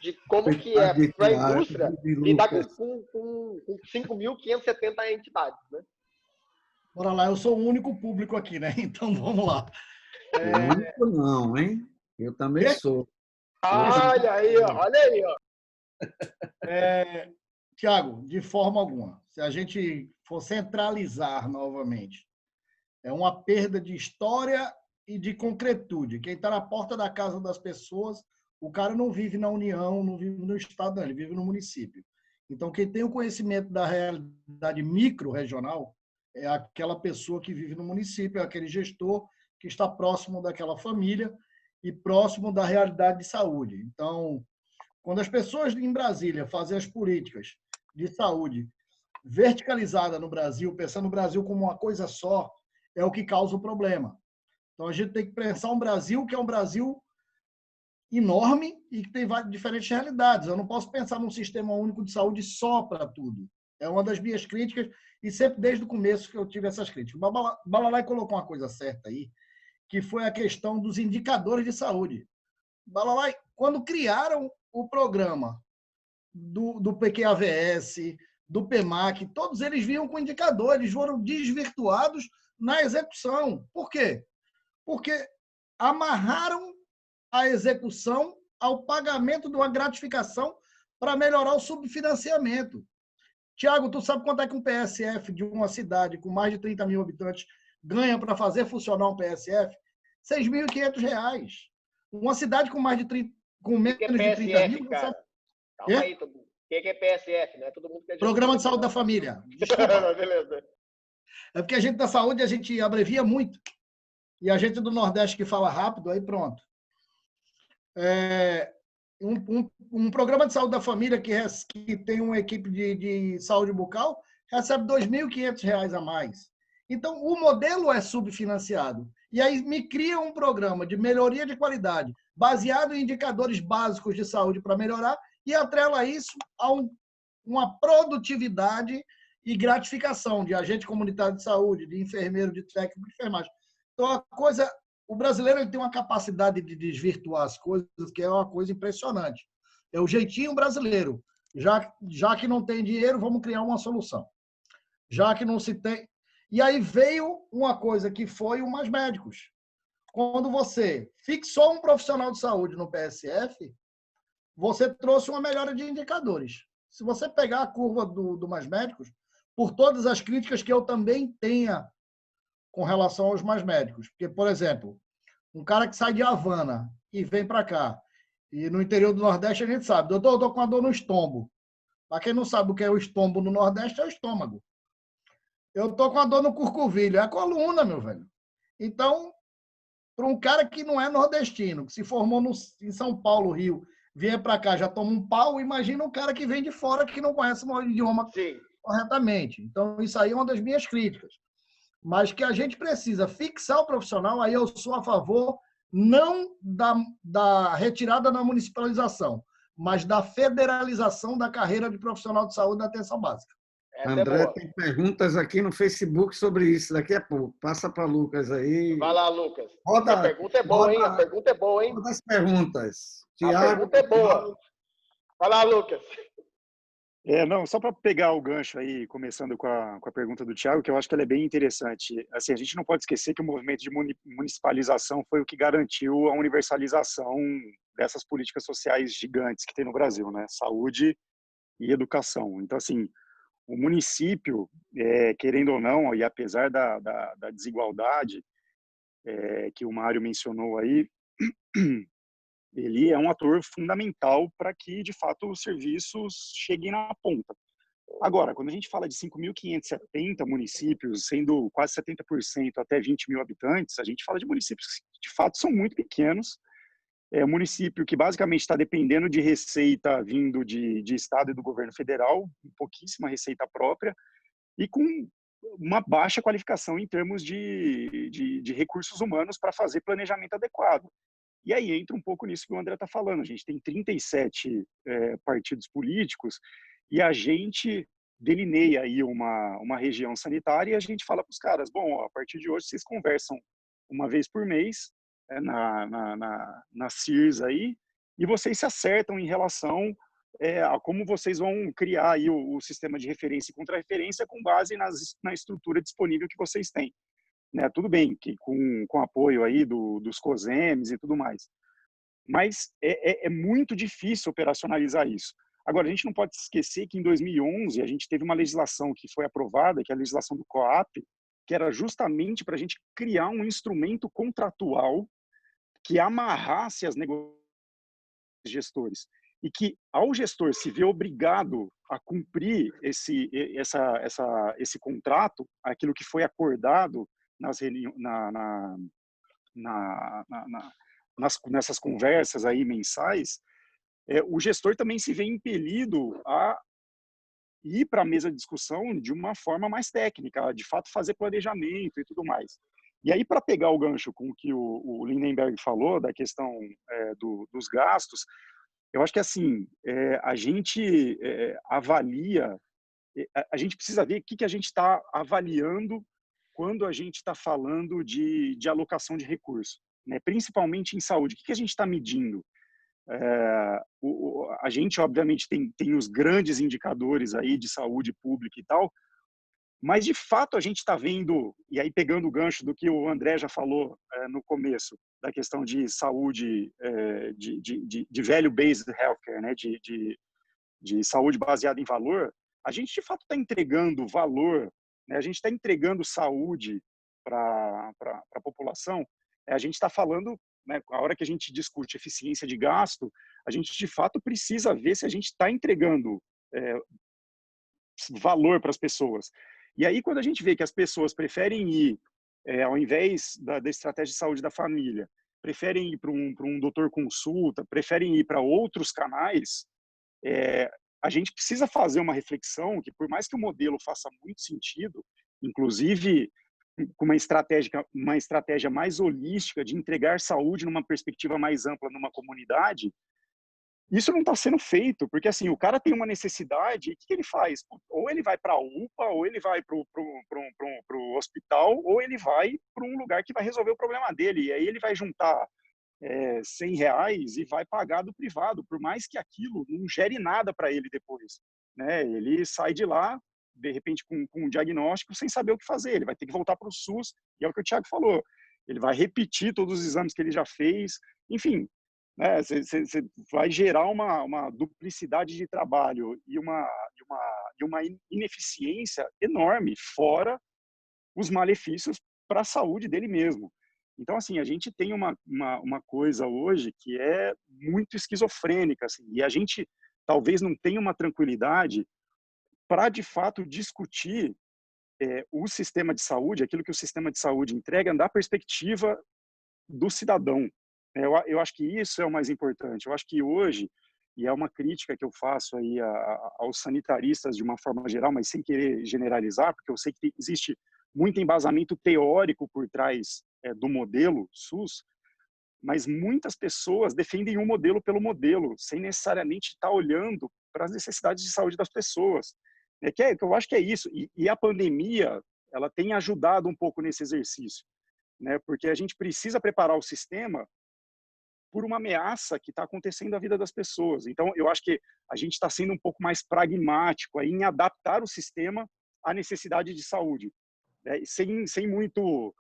de como que é para a indústria lidar com 5.570 entidades, né? Bora lá, eu sou o único público aqui, né? Então, vamos lá. Muito não, hein? Eu também sou. Olha aí, ó, olha aí, ó. Tiago, de forma alguma, se a gente for centralizar novamente, é uma perda de história e de concretude. Quem está na porta da casa das pessoas, o cara não vive na União, não vive no Estado, não, ele vive no município. Então, quem tem o conhecimento da realidade micro-regional é aquela pessoa que vive no município, é aquele gestor que está próximo daquela família e próximo da realidade de saúde. Então, quando as pessoas em Brasília fazem as políticas de saúde verticalizada no Brasil, pensando no Brasil como uma coisa só, é o que causa o problema. Então, a gente tem que pensar um Brasil que é um Brasil enorme e que tem diferentes realidades. Eu não posso pensar num sistema único de saúde só para tudo. É uma das minhas críticas e sempre desde o começo que eu tive essas críticas. O Balalai colocou uma coisa certa aí, que foi a questão dos indicadores de saúde. Balalai, quando criaram o programa do PQAVS, do PEMAC, todos eles vinham com indicadores, foram desvirtuados na execução. Por quê? Porque amarraram a execução ao pagamento de uma gratificação para melhorar o subfinanciamento. Tiago, tu sabe quanto é que um PSF de uma cidade com mais de 30 mil habitantes ganha para fazer funcionar um PSF? R$ 6.500. Uma cidade com mais de 30, com menos de 30 mil... Cara? Calma aí, todo mundo. O que é PSF, né? Todo mundo quer Programa de Saúde da Família. Desculpa. Beleza. É porque a gente da saúde, a gente abrevia muito. E a gente do Nordeste que fala rápido, aí pronto. Um programa de saúde da família que tem uma equipe de saúde bucal recebe R$ 2.500 a mais. Então, o modelo é subfinanciado. E aí me cria um programa de melhoria de qualidade, baseado em indicadores básicos de saúde para melhorar, e atrela isso a uma produtividade e gratificação de agente comunitário de saúde, de enfermeiro, de técnico de enfermagem. Então, o brasileiro ele tem uma capacidade de desvirtuar as coisas que é uma coisa impressionante. É o jeitinho brasileiro. Já que não tem dinheiro, vamos criar uma solução. Já que não se tem... E aí veio uma coisa que foi o Mais Médicos. Quando você fixou um profissional de saúde no PSF, você trouxe uma melhora de indicadores. Se você pegar a curva do Mais Médicos, por todas as críticas que eu também tenha com relação aos Mais Médicos. Porque, por exemplo, um cara que sai de Havana e vem para cá, e no interior do Nordeste a gente sabe, doutor, eu estou com uma dor no estômago. Para quem não sabe o que é o estômago no Nordeste, é o estômago. Eu estou com a dor no curcovilho, é a coluna, meu velho. Então, para um cara que não é nordestino, que se formou em São Paulo, Rio, vier para cá, já toma um pau, imagina um cara que vem de fora, que não conhece o idioma corretamente. Então, isso aí é uma das minhas críticas. Mas que a gente precisa fixar o profissional, aí eu sou a favor não da retirada da municipalização, mas da federalização da carreira de profissional de saúde da atenção básica. André, tem perguntas aqui no Facebook sobre isso daqui a pouco. Passa para Lucas aí. Vai lá, Lucas. A pergunta é boa, hein? A pergunta é boa, hein? Todas as perguntas. Tiago, a pergunta é boa. Vai lá, Lucas. Não, só para pegar o gancho aí, começando com a pergunta do Tiago, que eu acho que ela é bem interessante. Assim, a gente não pode esquecer que o movimento de municipalização foi o que garantiu a universalização dessas políticas sociais gigantes que tem no Brasil, né? Saúde e educação. Então, assim, o município, querendo ou não, e apesar da desigualdade que o Mário mencionou aí, ele é um ator fundamental para que, de fato, os serviços cheguem na ponta. Agora, quando a gente fala de 5.570 municípios, sendo quase 70% até 20 mil habitantes, a gente fala de municípios que, de fato, são muito pequenos. É um município que basicamente está dependendo de receita vindo de Estado e do governo federal, pouquíssima receita própria, e com uma baixa qualificação em termos de recursos humanos para fazer planejamento adequado. E aí entra um pouco nisso que o André está falando. A gente tem 37 partidos políticos e a gente delineia aí uma região sanitária e a gente fala para os caras, bom, a partir de hoje vocês conversam uma vez por mês na CIRS aí, e vocês se acertam em relação a como vocês vão criar aí o sistema de referência e contra-referência com base na estrutura disponível que vocês têm. né? Tudo bem que com apoio aí dos COSEMs e tudo mais, mas é muito difícil operacionalizar isso. Agora, a gente não pode esquecer que em 2011 a gente teve uma legislação que foi aprovada, que é a legislação do COAP, que era justamente para a gente criar um instrumento contratual que amarrasse as negociações dos gestores e que, ao gestor se ver obrigado a cumprir esse contrato, aquilo que foi acordado nessas conversas aí mensais, o gestor também se vê impelido a ir para a mesa de discussão de uma forma mais técnica, de fato fazer planejamento e tudo mais. E aí, para pegar o gancho com o que o Lindenberg falou, da questão dos gastos, eu acho que assim, a gente avalia, a gente precisa ver o que a gente está avaliando quando a gente está falando de alocação de recursos, né? Principalmente em saúde. O que a gente está medindo? A gente, obviamente, tem os grandes indicadores aí de saúde pública e tal, mas, de fato, a gente está vendo, e aí pegando o gancho do que o André já falou no começo, da questão de saúde, de value-based healthcare, né? de saúde baseada em valor, a gente, de fato, está entregando valor, né? A gente está entregando saúde para a população. A gente está falando, né, a hora que a gente discute eficiência de gasto, a gente, de fato, precisa ver se a gente está entregando valor para as pessoas. E aí, quando a gente vê que as pessoas preferem ir, ao invés da estratégia de saúde da família, preferem ir para um doutor consulta, preferem ir para outros canais, a gente precisa fazer uma reflexão que, por mais que o modelo faça muito sentido, inclusive com uma estratégia mais holística de entregar saúde numa perspectiva mais ampla numa comunidade, isso não está sendo feito, porque assim, o cara tem uma necessidade, e o que ele faz? Ou ele vai para a UPA, ou ele vai para o hospital, ou ele vai para um lugar que vai resolver o problema dele, e aí ele vai juntar R$100 e vai pagar do privado, por mais que aquilo não gere nada para ele depois, né? Ele sai de lá, de repente, com um diagnóstico, sem saber o que fazer, ele vai ter que voltar para o SUS, e é o que o Thiago falou, ele vai repetir todos os exames que ele já fez, enfim, né? Você vai gerar uma duplicidade de trabalho e uma ineficiência enorme, fora os malefícios para a saúde dele mesmo. Então, assim, a gente tem uma coisa hoje que é muito esquizofrênica, assim, e a gente talvez não tenha uma tranquilidade para, de fato, discutir o sistema de saúde, aquilo que o sistema de saúde entrega, da perspectiva do cidadão. Eu acho que isso é o mais importante. Eu acho que hoje, e é uma crítica que eu faço aí aos sanitaristas de uma forma geral, mas sem querer generalizar, porque eu sei que existe muito embasamento teórico por trás do modelo SUS, mas muitas pessoas defendem um modelo pelo modelo, sem necessariamente estar olhando para as necessidades de saúde das pessoas. Eu acho que é isso. E a pandemia, ela tem ajudado um pouco nesse exercício, né? Porque a gente precisa preparar o sistema por uma ameaça que está acontecendo na vida das pessoas. Então, eu acho que a gente está sendo um pouco mais pragmático aí em adaptar o sistema à necessidade de saúde, né? Sem muito...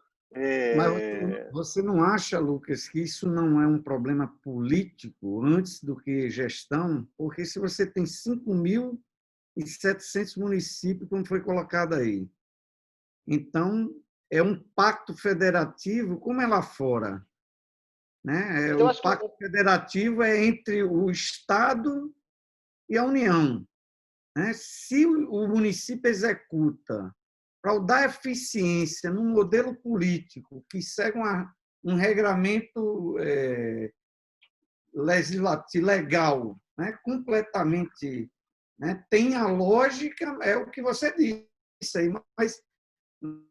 Mas você não acha, Lucas, que isso não é um problema político antes do que gestão? Porque se você tem 5.700 municípios, como foi colocado aí, então é um pacto federativo, como é lá fora, né? O pacto federativo é entre o Estado e a União, né? Se o município executa para dar eficiência num modelo político que segue um regramento legislativo legal, né? Completamente, né? Tem a lógica, é o que você disse aí, mas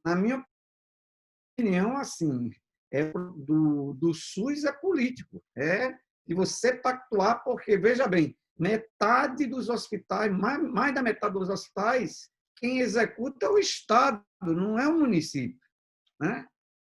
na minha opinião, assim, do SUS é político, de você pactuar, porque, veja bem, metade dos hospitais, mais da metade dos hospitais, quem executa é o Estado, não é o município, né?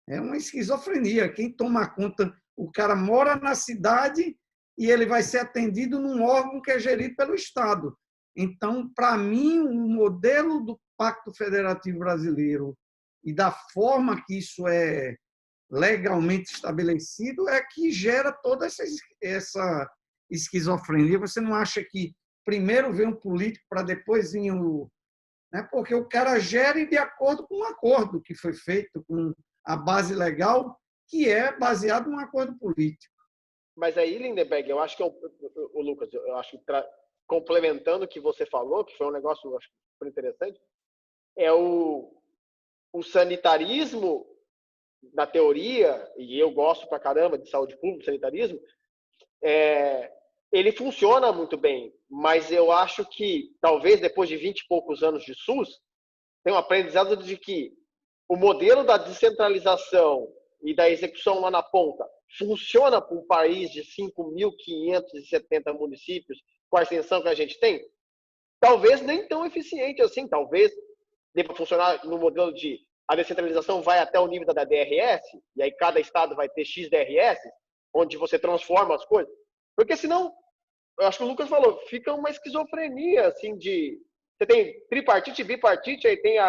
É uma esquizofrenia. Quem toma conta, o cara mora na cidade e ele vai ser atendido num órgão que é gerido pelo Estado. Então, para mim, o modelo do Pacto Federativo Brasileiro e da forma que isso é legalmente estabelecido é que gera toda essa esquizofrenia. Você não acha que primeiro vem um político para depois vir o... Né? Porque o cara gere de acordo com um acordo que foi feito com a base legal, que é baseado num acordo político. Mas aí, Lindenberg, eu acho que o Lucas, eu acho que complementando o que você falou, que foi um negócio eu acho, super interessante, é o sanitarismo, na teoria, e eu gosto pra caramba de saúde pública, sanitarismo, ele funciona muito bem, mas eu acho que, talvez depois de 20 e poucos anos de SUS, tem um aprendizado de que o modelo da descentralização e da execução lá na ponta funciona para um país de 5.570 municípios, com a extensão que a gente tem? Talvez nem tão eficiente assim, talvez deva funcionar no modelo de a descentralização vai até o nível da DRS, e aí cada estado vai ter X DRS, onde você transforma as coisas. Porque senão, eu acho que o Lucas falou, fica uma esquizofrenia, assim, de... Você tem tripartite e bipartite, aí tem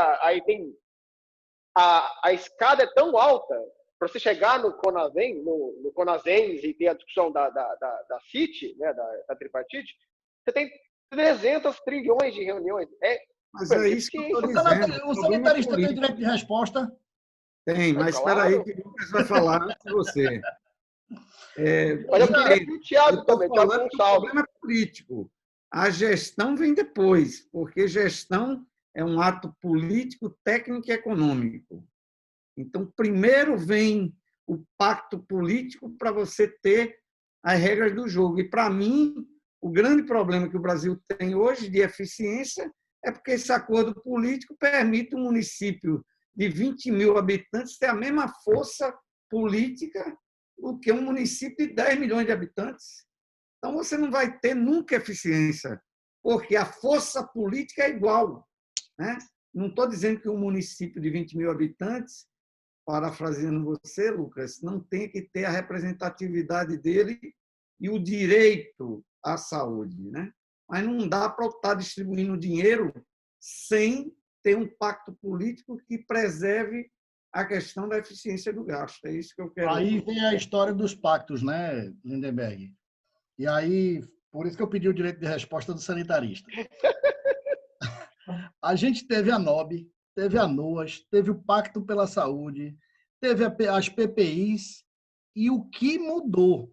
a escada é tão alta, para você chegar no CONASEM, no CONASENS e ter a discussão da CIT, né, da tripartite, você tem 300 trilhões de reuniões. Mas é isso que eu estou dizendo. O sanitarista tem direito de resposta? Tem, mas espera aí que o Lucas vai falar antes de você. Mas eu queria que o Thiago também, o problema é político. A gestão vem depois, porque gestão é um ato político, técnico e econômico. Então, primeiro vem o pacto político para você ter as regras do jogo. E, para mim, o grande problema que o Brasil tem hoje de eficiência é porque esse acordo político permite um município de 20 mil habitantes ter a mesma força política do que um município de 10 milhões de habitantes. Então, você não vai ter nunca eficiência, porque a força política é igual. Né? Não estou dizendo que um município de 20 mil habitantes, parafraseando você, Lucas, não tem que ter a representatividade dele e o direito à saúde. Né? Mas não dá para estar distribuindo dinheiro sem ter um pacto político que preserve a questão da eficiência do gasto. É isso que eu quero. Aí vem a história dos pactos, né, Lindenberg? E aí, por isso que eu pedi o direito de resposta do sanitarista. A gente teve a NOB, teve a NOAS, teve o Pacto pela Saúde, teve as PPIs, e o que mudou?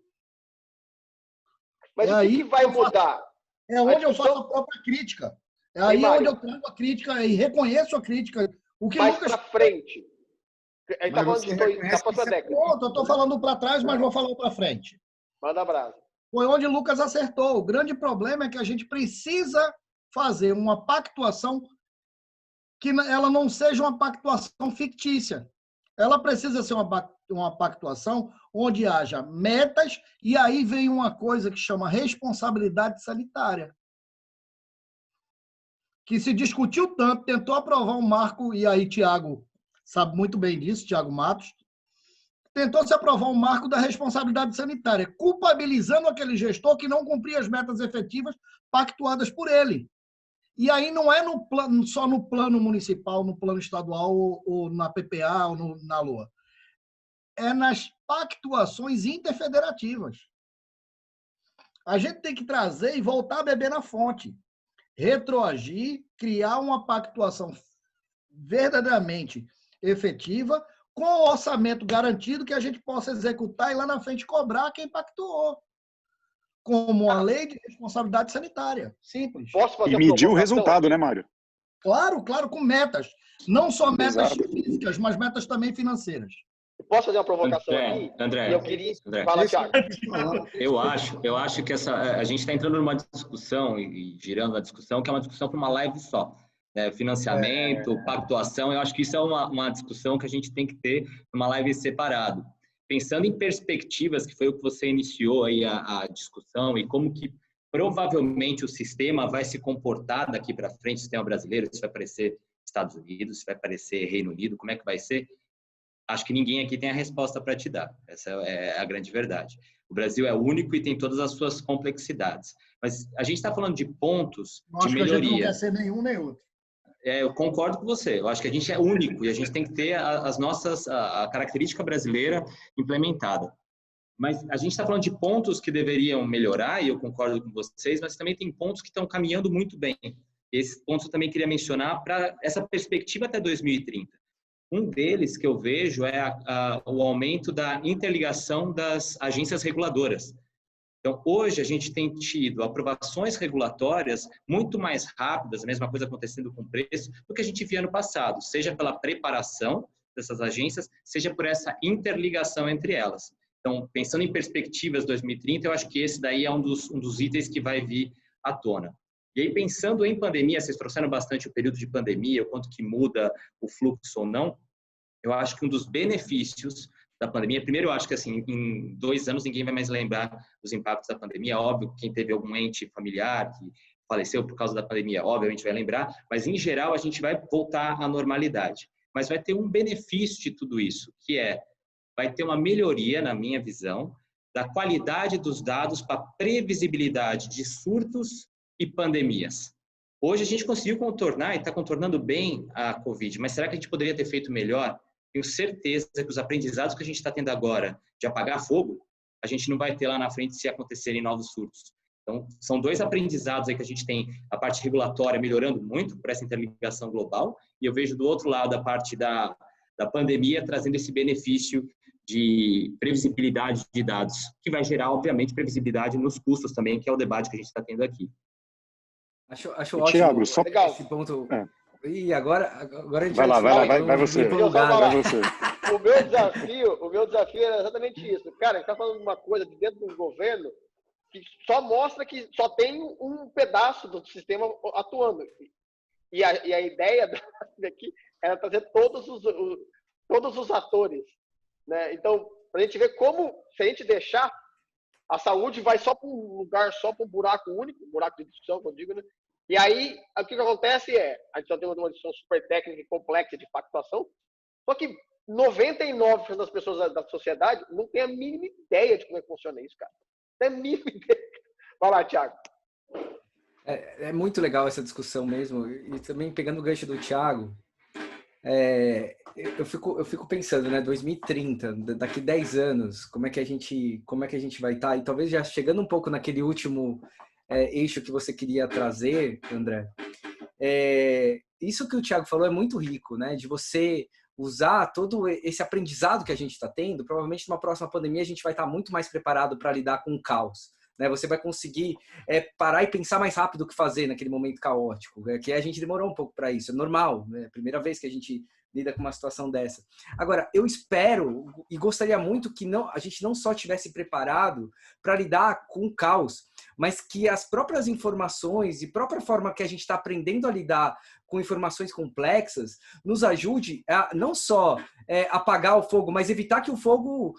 Mas o que vai mudar? É onde eu faço a própria crítica. É aí onde eu trago a crítica e reconheço a crítica. O que mais Lucas... para frente. A gente está falando da próxima década. Eu estou falando para trás, mas vou falar para frente. Manda abraço. Foi onde o Lucas acertou. O grande problema é que a gente precisa fazer uma pactuação que ela não seja uma pactuação fictícia. Ela precisa ser uma pactuação onde haja metas e aí vem uma coisa que chama responsabilidade sanitária. Que se discutiu tanto, tentou aprovar um marco, e aí Tiago sabe muito bem disso, Tiago Matos, tentou se aprovar um marco da responsabilidade sanitária, culpabilizando aquele gestor que não cumpria as metas efetivas pactuadas por ele. E aí não é só no plano municipal, no plano estadual, ou na PPA, ou na LOA. É nas pactuações interfederativas. A gente tem que trazer e voltar a beber na fonte. Retroagir, criar uma pactuação verdadeiramente efetiva, com o orçamento garantido que a gente possa executar e lá na frente cobrar quem pactuou. Como a lei de responsabilidade sanitária. Simples. Posso fazer e medir o resultado, né, Mário? Claro, com metas. Não só metas físicas, mas metas também financeiras. Posso fazer uma provocação aqui? André, eu queria... Fala, Thiago. Eu acho que a gente está entrando numa discussão e girando a discussão, que é uma discussão para uma live só. Né? Financiamento, pactuação, eu acho que isso é uma discussão que a gente tem que ter numa live separado. Pensando em perspectivas, que foi o que você iniciou aí a discussão, e como que provavelmente o sistema vai se comportar daqui para frente, o sistema brasileiro, se vai parecer Estados Unidos, se vai parecer Reino Unido, como é que vai ser? Acho que ninguém aqui tem a resposta para te dar. Essa é a grande verdade. O Brasil é único e tem todas as suas complexidades. Mas a gente está falando de pontos de melhoria. A gente não quer ser nenhum nem outro. eu concordo com você. Eu acho que a gente é único e a gente tem que ter a característica brasileira implementada. Mas a gente está falando de pontos que deveriam melhorar, e eu concordo com vocês, mas também tem pontos que estão caminhando muito bem. Esses pontos eu também queria mencionar para essa perspectiva até 2030. Um deles que eu vejo é o aumento da interligação das agências reguladoras. Então, hoje a gente tem tido aprovações regulatórias muito mais rápidas, a mesma coisa acontecendo com o preço, do que a gente via no passado, seja pela preparação dessas agências, seja por essa interligação entre elas. Então, pensando em perspectivas 2030, eu acho que esse daí é um dos itens que vai vir à tona. E aí, pensando em pandemia, vocês trouxeram bastante o período de pandemia, o quanto que muda o fluxo ou não. Eu acho que um dos benefícios da pandemia, primeiro eu acho que assim, em 2 anos ninguém vai mais lembrar dos impactos da pandemia. Óbvio, quem teve algum ente familiar que faleceu por causa da pandemia, obviamente vai lembrar, mas em geral a gente vai voltar à normalidade. Mas vai ter um benefício de tudo isso, que vai ter uma melhoria, na minha visão, da qualidade dos dados para previsibilidade de surtos e pandemias. Hoje a gente conseguiu contornar e está contornando bem a Covid, mas será que a gente poderia ter feito melhor? Tenho certeza que os aprendizados que a gente está tendo agora de apagar fogo, a gente não vai ter lá na frente se acontecerem novos surtos. Então, são 2 aprendizados aí que a gente tem, a parte regulatória melhorando muito por essa interligação global, e eu vejo do outro lado a parte da pandemia trazendo esse benefício de previsibilidade de dados, que vai gerar, obviamente, previsibilidade nos custos também, que é o debate que a gente está tendo aqui. Acho ótimo Thiago, só... esse ponto. E agora a gente vai você. Vai você. O meu desafio era exatamente isso. Cara, a gente está falando de uma coisa de dentro do governo que só mostra que só tem um pedaço do sistema atuando. E a ideia daqui era trazer todos os atores, né? Então, para a gente ver como, se a gente deixar, a saúde vai só para um lugar, só para um buraco único, um buraco de discussão, que eu digo, né? E aí, o que acontece a gente tem uma discussão super técnica e complexa de pactuação, só que 99% das pessoas da sociedade não tem a mínima ideia de como é que funciona isso, cara. Não tem a mínima ideia. Vai lá, Thiago. É muito legal essa discussão mesmo. E também pegando o gancho do Thiago, eu fico pensando, né, 2030, daqui 10 anos, como é que a gente vai estar? E talvez já chegando um pouco naquele último eixo que você queria trazer, André. Isso que o Thiago falou é muito rico, né? De você usar todo esse aprendizado que a gente está tendo. Provavelmente numa próxima pandemia a gente vai estar muito mais preparado para lidar com o caos, né? Você vai conseguir parar e pensar mais rápido o que fazer naquele momento caótico, que a gente demorou um pouco para isso, é normal, né? Primeira vez que a gente lida com uma situação dessa. Agora, eu espero e gostaria muito que a gente não só tivesse preparado para lidar com o caos, mas que as próprias informações e própria forma que a gente está aprendendo a lidar com informações complexas nos ajude a não só apagar o fogo, mas evitar que o fogo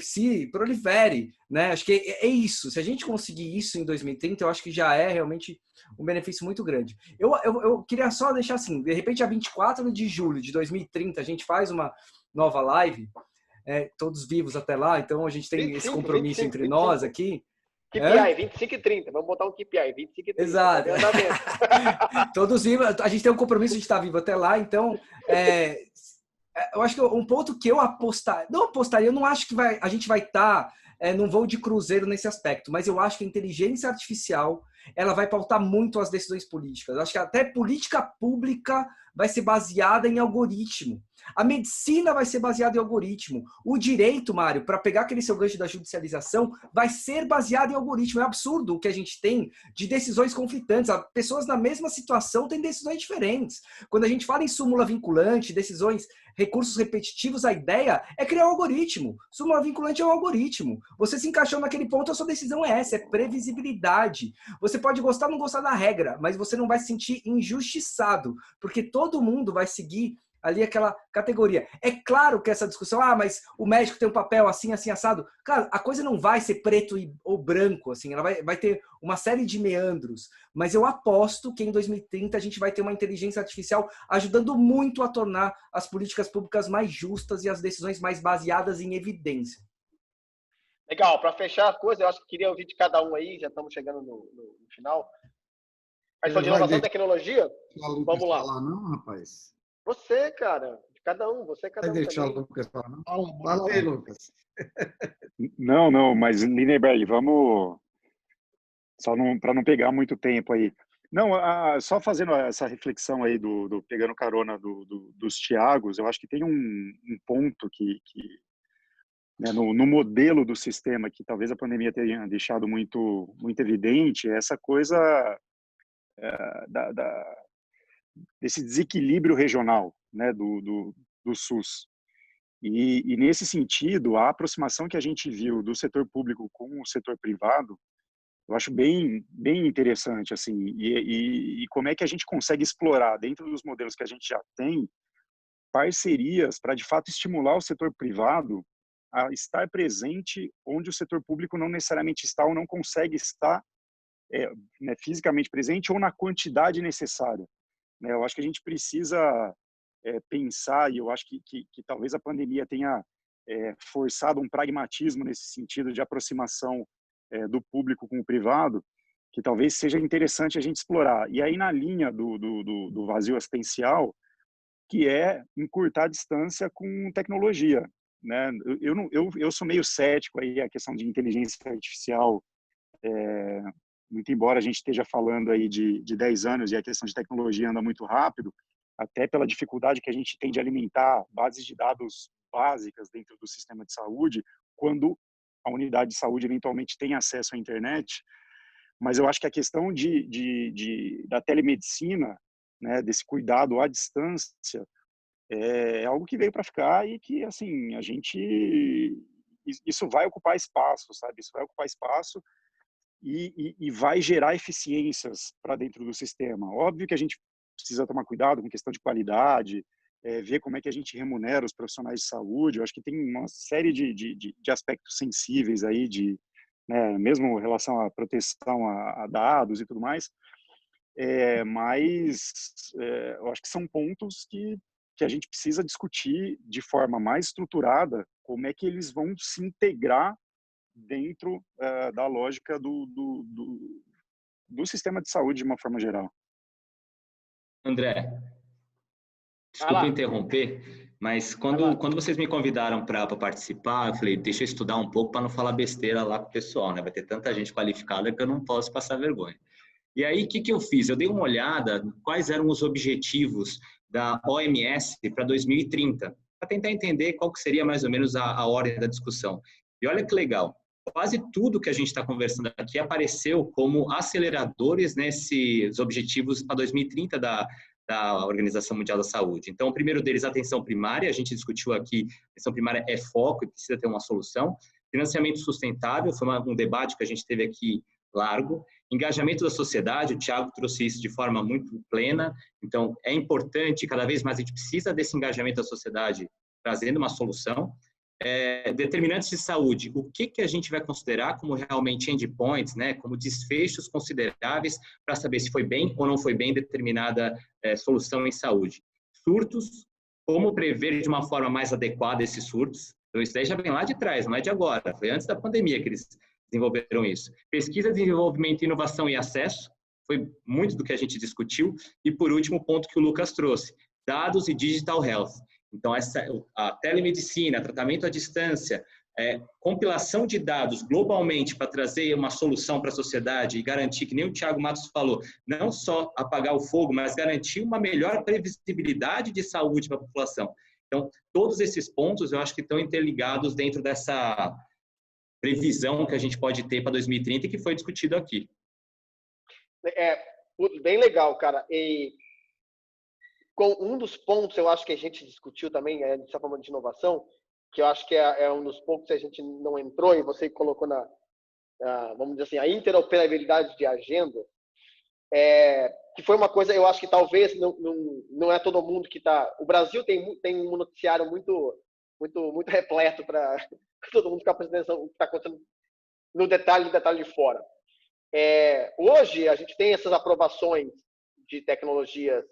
se prolifere, né? Acho que é isso. Se a gente conseguir isso em 2030, eu acho que já é realmente um benefício muito grande. Eu queria só deixar assim, de repente a 24 de julho de 2030 a gente faz uma nova live, todos vivos até lá, então a gente tem 25, esse compromisso 25, entre 25. Nós aqui. KPI, 25 e 30. Vamos botar um KPI, 25 e 30. Exato. Todos vivos. A gente tem um compromisso de estar vivo até lá, então eu acho que um ponto que eu apostaria, eu não acho que a gente vai estar num voo de cruzeiro nesse aspecto, mas eu acho que a inteligência artificial ela vai pautar muito as decisões políticas. Eu acho que até política pública vai ser baseada em algoritmo. A medicina vai ser baseada em algoritmo. O direito, Mário, para pegar aquele seu gancho da judicialização, vai ser baseado em algoritmo. É absurdo o que a gente tem de decisões conflitantes. Pessoas na mesma situação têm decisões diferentes. Quando a gente fala em súmula vinculante, decisões, recursos repetitivos, a ideia é criar um algoritmo. Súmula vinculante é um algoritmo. Você se encaixou naquele ponto, a sua decisão é essa, é previsibilidade. Você pode gostar ou não gostar da regra, mas você não vai se sentir injustiçado, porque todo mundo vai seguir ali aquela categoria. É claro que essa discussão, mas o médico tem um papel assim, assim, assado. Cara, a coisa não vai ser preto ou branco, assim, ela vai ter uma série de meandros. Mas eu aposto que em 2030 a gente vai ter uma inteligência artificial ajudando muito a tornar as políticas públicas mais justas e as decisões mais baseadas em evidência. Legal, para fechar a coisa, eu acho que queria ouvir de cada um aí, já estamos chegando no final. A gente falou de inovação e tecnologia? Vamos lá. Falar, não, rapaz? Você, cara. Cada um. Você, cada um. Vai deixar também. o Lucas falar, não? Fala aí, Lucas. Não, mas Lindenberg, vamos... Só para não pegar muito tempo aí. Não, só fazendo essa reflexão aí pegando carona dos Thiagos, eu acho que tem um ponto que né, no modelo do sistema que talvez a pandemia tenha deixado muito evidente, é essa coisa desse desequilíbrio regional, né, do SUS. E nesse sentido, a aproximação que a gente viu do setor público com o setor privado, eu acho bem interessante, assim, e como é que a gente consegue explorar, dentro dos modelos que a gente já tem, parcerias para, de fato, estimular o setor privado a estar presente onde o setor público não necessariamente está ou não consegue estar né, fisicamente presente ou na quantidade necessária. Né? Eu acho que a gente precisa pensar, e eu acho que talvez a pandemia tenha forçado um pragmatismo nesse sentido de aproximação do público com o privado, que talvez seja interessante a gente explorar. E aí, na linha do vazio assistencial, que é encurtar a distância com tecnologia. Né? Eu sou meio cético aí a questão de inteligência artificial, muito embora a gente esteja falando aí de 10 anos e a questão de tecnologia anda muito rápido, até pela dificuldade que a gente tem de alimentar bases de dados básicas dentro do sistema de saúde, quando a unidade de saúde eventualmente tem acesso à internet. Mas eu acho que a questão da telemedicina, né, desse cuidado à distância, é algo que veio para ficar e que, assim, isso vai ocupar espaço, sabe? Isso vai ocupar espaço e vai gerar eficiências para dentro do sistema. Óbvio que a gente precisa tomar cuidado com questão de qualidade, ver como é que a gente remunera os profissionais de saúde. Eu acho que tem uma série de aspectos sensíveis aí, né, mesmo em relação à proteção a dados e tudo mais, mas eu acho que são pontos que a gente precisa discutir de forma mais estruturada como é que eles vão se integrar dentro da lógica do sistema de saúde de uma forma geral. André, desculpa interromper, mas quando vocês me convidaram para participar, eu falei, deixa eu estudar um pouco para não falar besteira lá com o pessoal, né? Vai ter tanta gente qualificada que eu não posso passar vergonha. E aí, o que eu fiz? Eu dei uma olhada quais eram os objetivos da OMS para 2030, para tentar entender qual que seria mais ou menos a ordem da discussão. E olha que legal, quase tudo que a gente está conversando aqui apareceu como aceleradores nesses objetivos para 2030 da Organização Mundial da Saúde. Então, o primeiro deles, atenção primária, a gente discutiu aqui, atenção primária é foco e precisa ter uma solução. Financiamento sustentável, foi um debate que a gente teve aqui largo. Engajamento da sociedade, o Thiago trouxe isso de forma muito plena, então é importante, cada vez mais a gente precisa desse engajamento da sociedade trazendo uma solução. Determinantes de saúde, o que a gente vai considerar como realmente endpoints, né, como desfechos consideráveis para saber se foi bem ou não foi bem determinada solução em saúde. Surtos, como prever de uma forma mais adequada esses surtos. Então isso daí já vem lá de trás, não é de agora, foi antes da pandemia que eles desenvolveram isso. Pesquisa, desenvolvimento, inovação e acesso, foi muito do que a gente discutiu. E, por último, o ponto que o Lucas trouxe, dados e digital health. Então, a telemedicina, tratamento à distância, compilação de dados globalmente para trazer uma solução para a sociedade e garantir, que nem o Thiago Matos falou, não só apagar o fogo, mas garantir uma melhor previsibilidade de saúde para a população. Então, todos esses pontos eu acho que estão interligados dentro dessa previsão que a gente pode ter para 2030 e que foi discutido aqui. Bem legal, cara. E com um dos pontos, eu acho que a gente discutiu também, a gente está falando de inovação, que eu acho que é um dos pontos que a gente não entrou e você colocou vamos dizer assim, a interoperabilidade de agenda, que foi uma coisa, eu acho que talvez não é todo mundo que está... O Brasil tem um noticiário muito repleto para todo mundo ficar prestando atenção no que está acontecendo no detalhe de fora. Hoje, a gente tem essas aprovações de tecnologias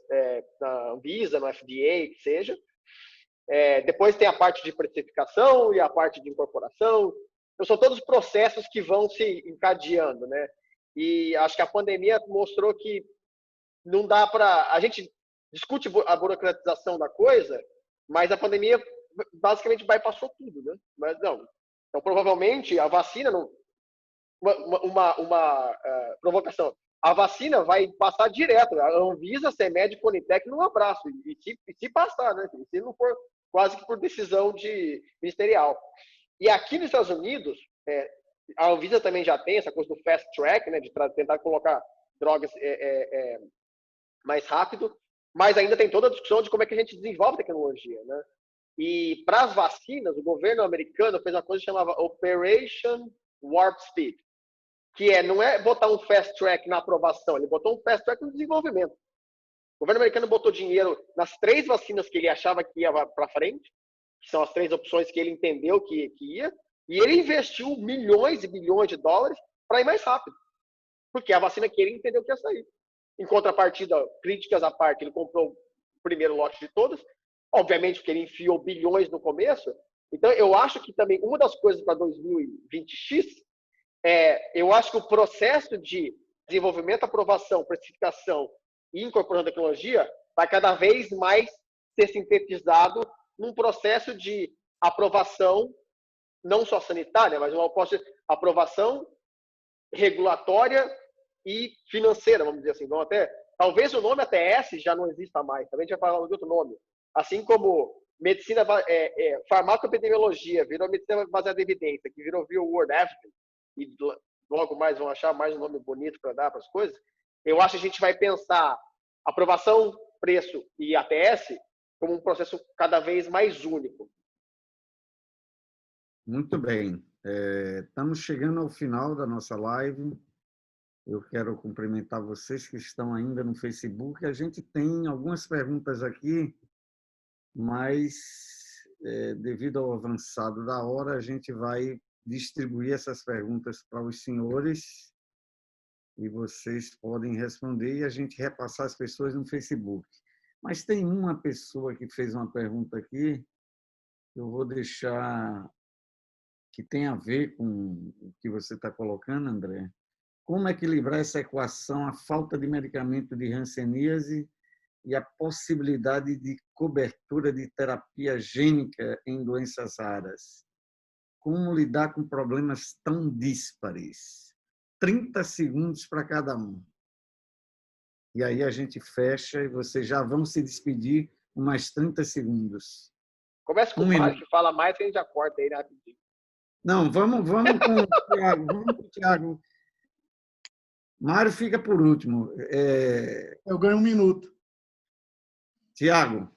na Anvisa, no FDA, que seja. Depois tem a parte de precificação e a parte de incorporação. Então, são todos processos que vão se encadeando, né? E acho que a pandemia mostrou que não dá para... A gente discute a burocratização da coisa, mas a pandemia basicamente bypassou tudo, né? Mas não. Então, provavelmente, a vacina não... Uma provocação. A vacina vai passar direto. A Anvisa, CEMED, Conitec num abraço. E se passar, né? Se não for quase que por decisão ministerial. E aqui nos Estados Unidos, a Anvisa também já tem essa coisa do fast track, né? De tentar colocar drogas mais rápido. Mas ainda tem toda a discussão de como é que a gente desenvolve tecnologia, né? E para as vacinas, o governo americano fez uma coisa que chamava Operation Warp Speed, que não é botar um fast track na aprovação, ele botou um fast track no desenvolvimento. O governo americano botou dinheiro nas 3 vacinas que ele achava que ia para frente, que são as 3 opções que ele entendeu que ia, e ele investiu milhões e bilhões de dólares para ir mais rápido, porque a vacina que ele entendeu que ia sair. Em contrapartida, críticas à parte, ele comprou o primeiro lote de todas, obviamente porque ele enfiou bilhões no começo. Então, eu acho que também uma das coisas para 2020X eu acho que o processo de desenvolvimento, aprovação, precificação e incorporação da tecnologia vai cada vez mais ser sintetizado num processo de aprovação, não só sanitária, mas uma aprovação regulatória e financeira, vamos dizer assim. Então, talvez o nome ATS já não exista mais, também a gente vai falar de outro nome. Assim como medicina, farmacoepidemiologia virou medicina baseada em evidência, que virou real world evidence, e logo mais vão achar mais um nome bonito para dar para as coisas. Eu acho que a gente vai pensar aprovação, preço e ATS como um processo cada vez mais único. Muito bem. Estamos chegando ao final da nossa live. Eu quero cumprimentar vocês que estão ainda no Facebook. A gente tem algumas perguntas aqui, mas devido ao avançado da hora, a gente vai distribuir essas perguntas para os senhores e vocês podem responder e a gente repassar as pessoas no Facebook. Mas tem uma pessoa que fez uma pergunta aqui, que eu vou deixar, que tem a ver com o que você está colocando, André. Como equilibrar essa equação, a falta de medicamento de hanseníase e a possibilidade de cobertura de terapia gênica em doenças raras? Como lidar com problemas tão díspares? 30 segundos para cada um. E aí a gente fecha e vocês já vão se despedir com mais 30 segundos. Começa com o Mário, que fala mais, que a gente já corta aí rapidinho. Não, vamos com o Thiago. Vamos com o Thiago. Mário fica por último. Eu ganho 1 minuto. Tiago,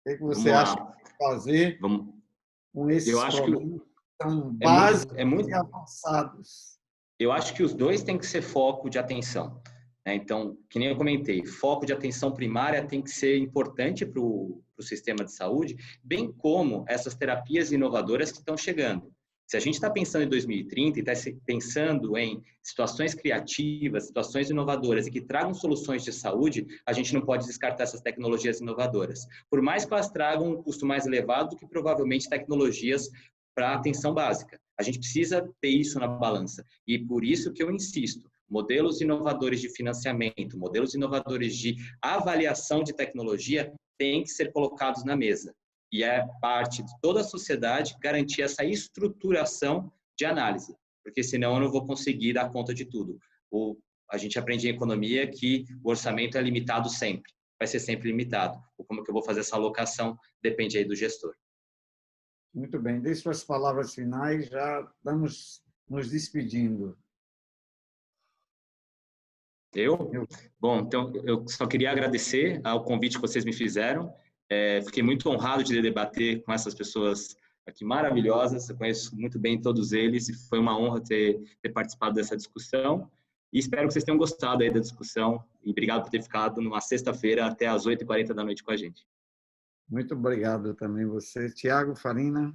o que você acha de fazer com esses problemas que são básicos e avançados? Eu acho que os dois têm que ser foco de atenção. Então, que nem eu comentei, foco de atenção primária tem que ser importante para o sistema de saúde, bem como essas terapias inovadoras que estão chegando. Se a gente está pensando em 2030 e está pensando em situações criativas, situações inovadoras e que tragam soluções de saúde, a gente não pode descartar essas tecnologias inovadoras. Por mais que elas tragam um custo mais elevado do que provavelmente tecnologias para atenção básica. A gente precisa ter isso na balança. E por isso que eu insisto, modelos inovadores de financiamento, modelos inovadores de avaliação de tecnologia têm que ser colocados na mesa. E é parte de toda a sociedade garantir essa estruturação de análise, porque senão eu não vou conseguir dar conta de tudo. A gente aprende em economia que o orçamento é limitado sempre, vai ser sempre limitado. Como que eu vou fazer essa alocação depende aí do gestor. Muito bem, deixe suas palavras finais, já estamos nos despedindo. Bom, então eu só queria agradecer ao convite que vocês me fizeram. Fiquei muito honrado de debater com essas pessoas aqui maravilhosas. Eu conheço muito bem todos eles e foi uma honra ter participado dessa discussão. E espero que vocês tenham gostado aí da discussão. E obrigado por ter ficado numa sexta-feira até às 8h40 da noite com a gente. Muito obrigado também você. Tiago Farina.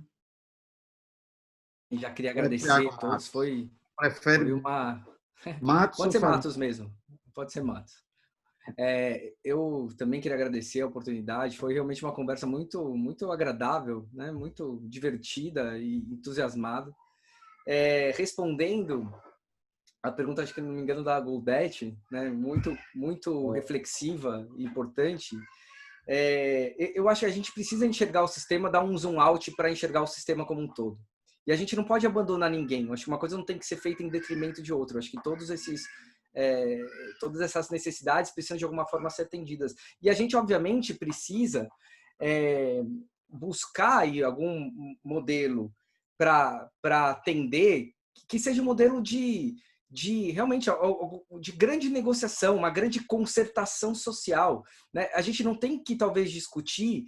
Já queria agradecer a todos. Foi uma... Matos Pode ser Matos mesmo. Pode ser Matos. Eu também queria agradecer a oportunidade. Foi realmente uma conversa muito, muito agradável, né? Muito divertida e entusiasmada. Respondendo a pergunta, acho que não me engano, da Goldete, né? Muito reflexiva e importante. Eu acho que a gente precisa enxergar o sistema, dar um zoom out para enxergar o sistema como um todo. E a gente não pode abandonar ninguém. Eu acho que uma coisa não tem que ser feita em detrimento de outra. Eu acho que todas essas necessidades precisam de alguma forma ser atendidas. E a gente, obviamente, precisa buscar aí algum modelo para atender que seja um modelo de realmente de grande negociação, uma grande concertação social, né? A gente não tem que talvez discutir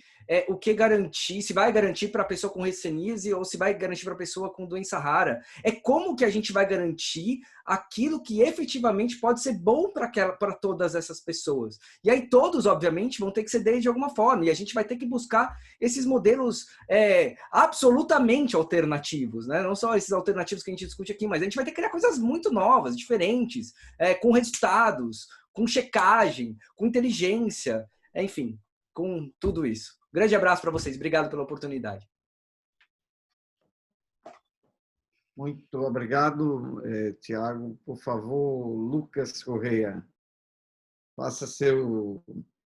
o que garantir, se vai garantir para a pessoa com hanseníase ou se vai garantir para a pessoa com doença rara. É como que a gente vai garantir aquilo que efetivamente pode ser bom para todas essas pessoas. E aí todos, obviamente, vão ter que ceder de alguma forma, e a gente vai ter que buscar esses modelos absolutamente alternativos, né? Não só esses alternativos que a gente discute aqui, mas a gente vai ter que criar coisas muito novas, diferentes, com resultados, com checagem, com inteligência, enfim, com tudo isso. Grande abraço para vocês. Obrigado pela oportunidade. Muito obrigado, Tiago. Por favor, Lucas Correia,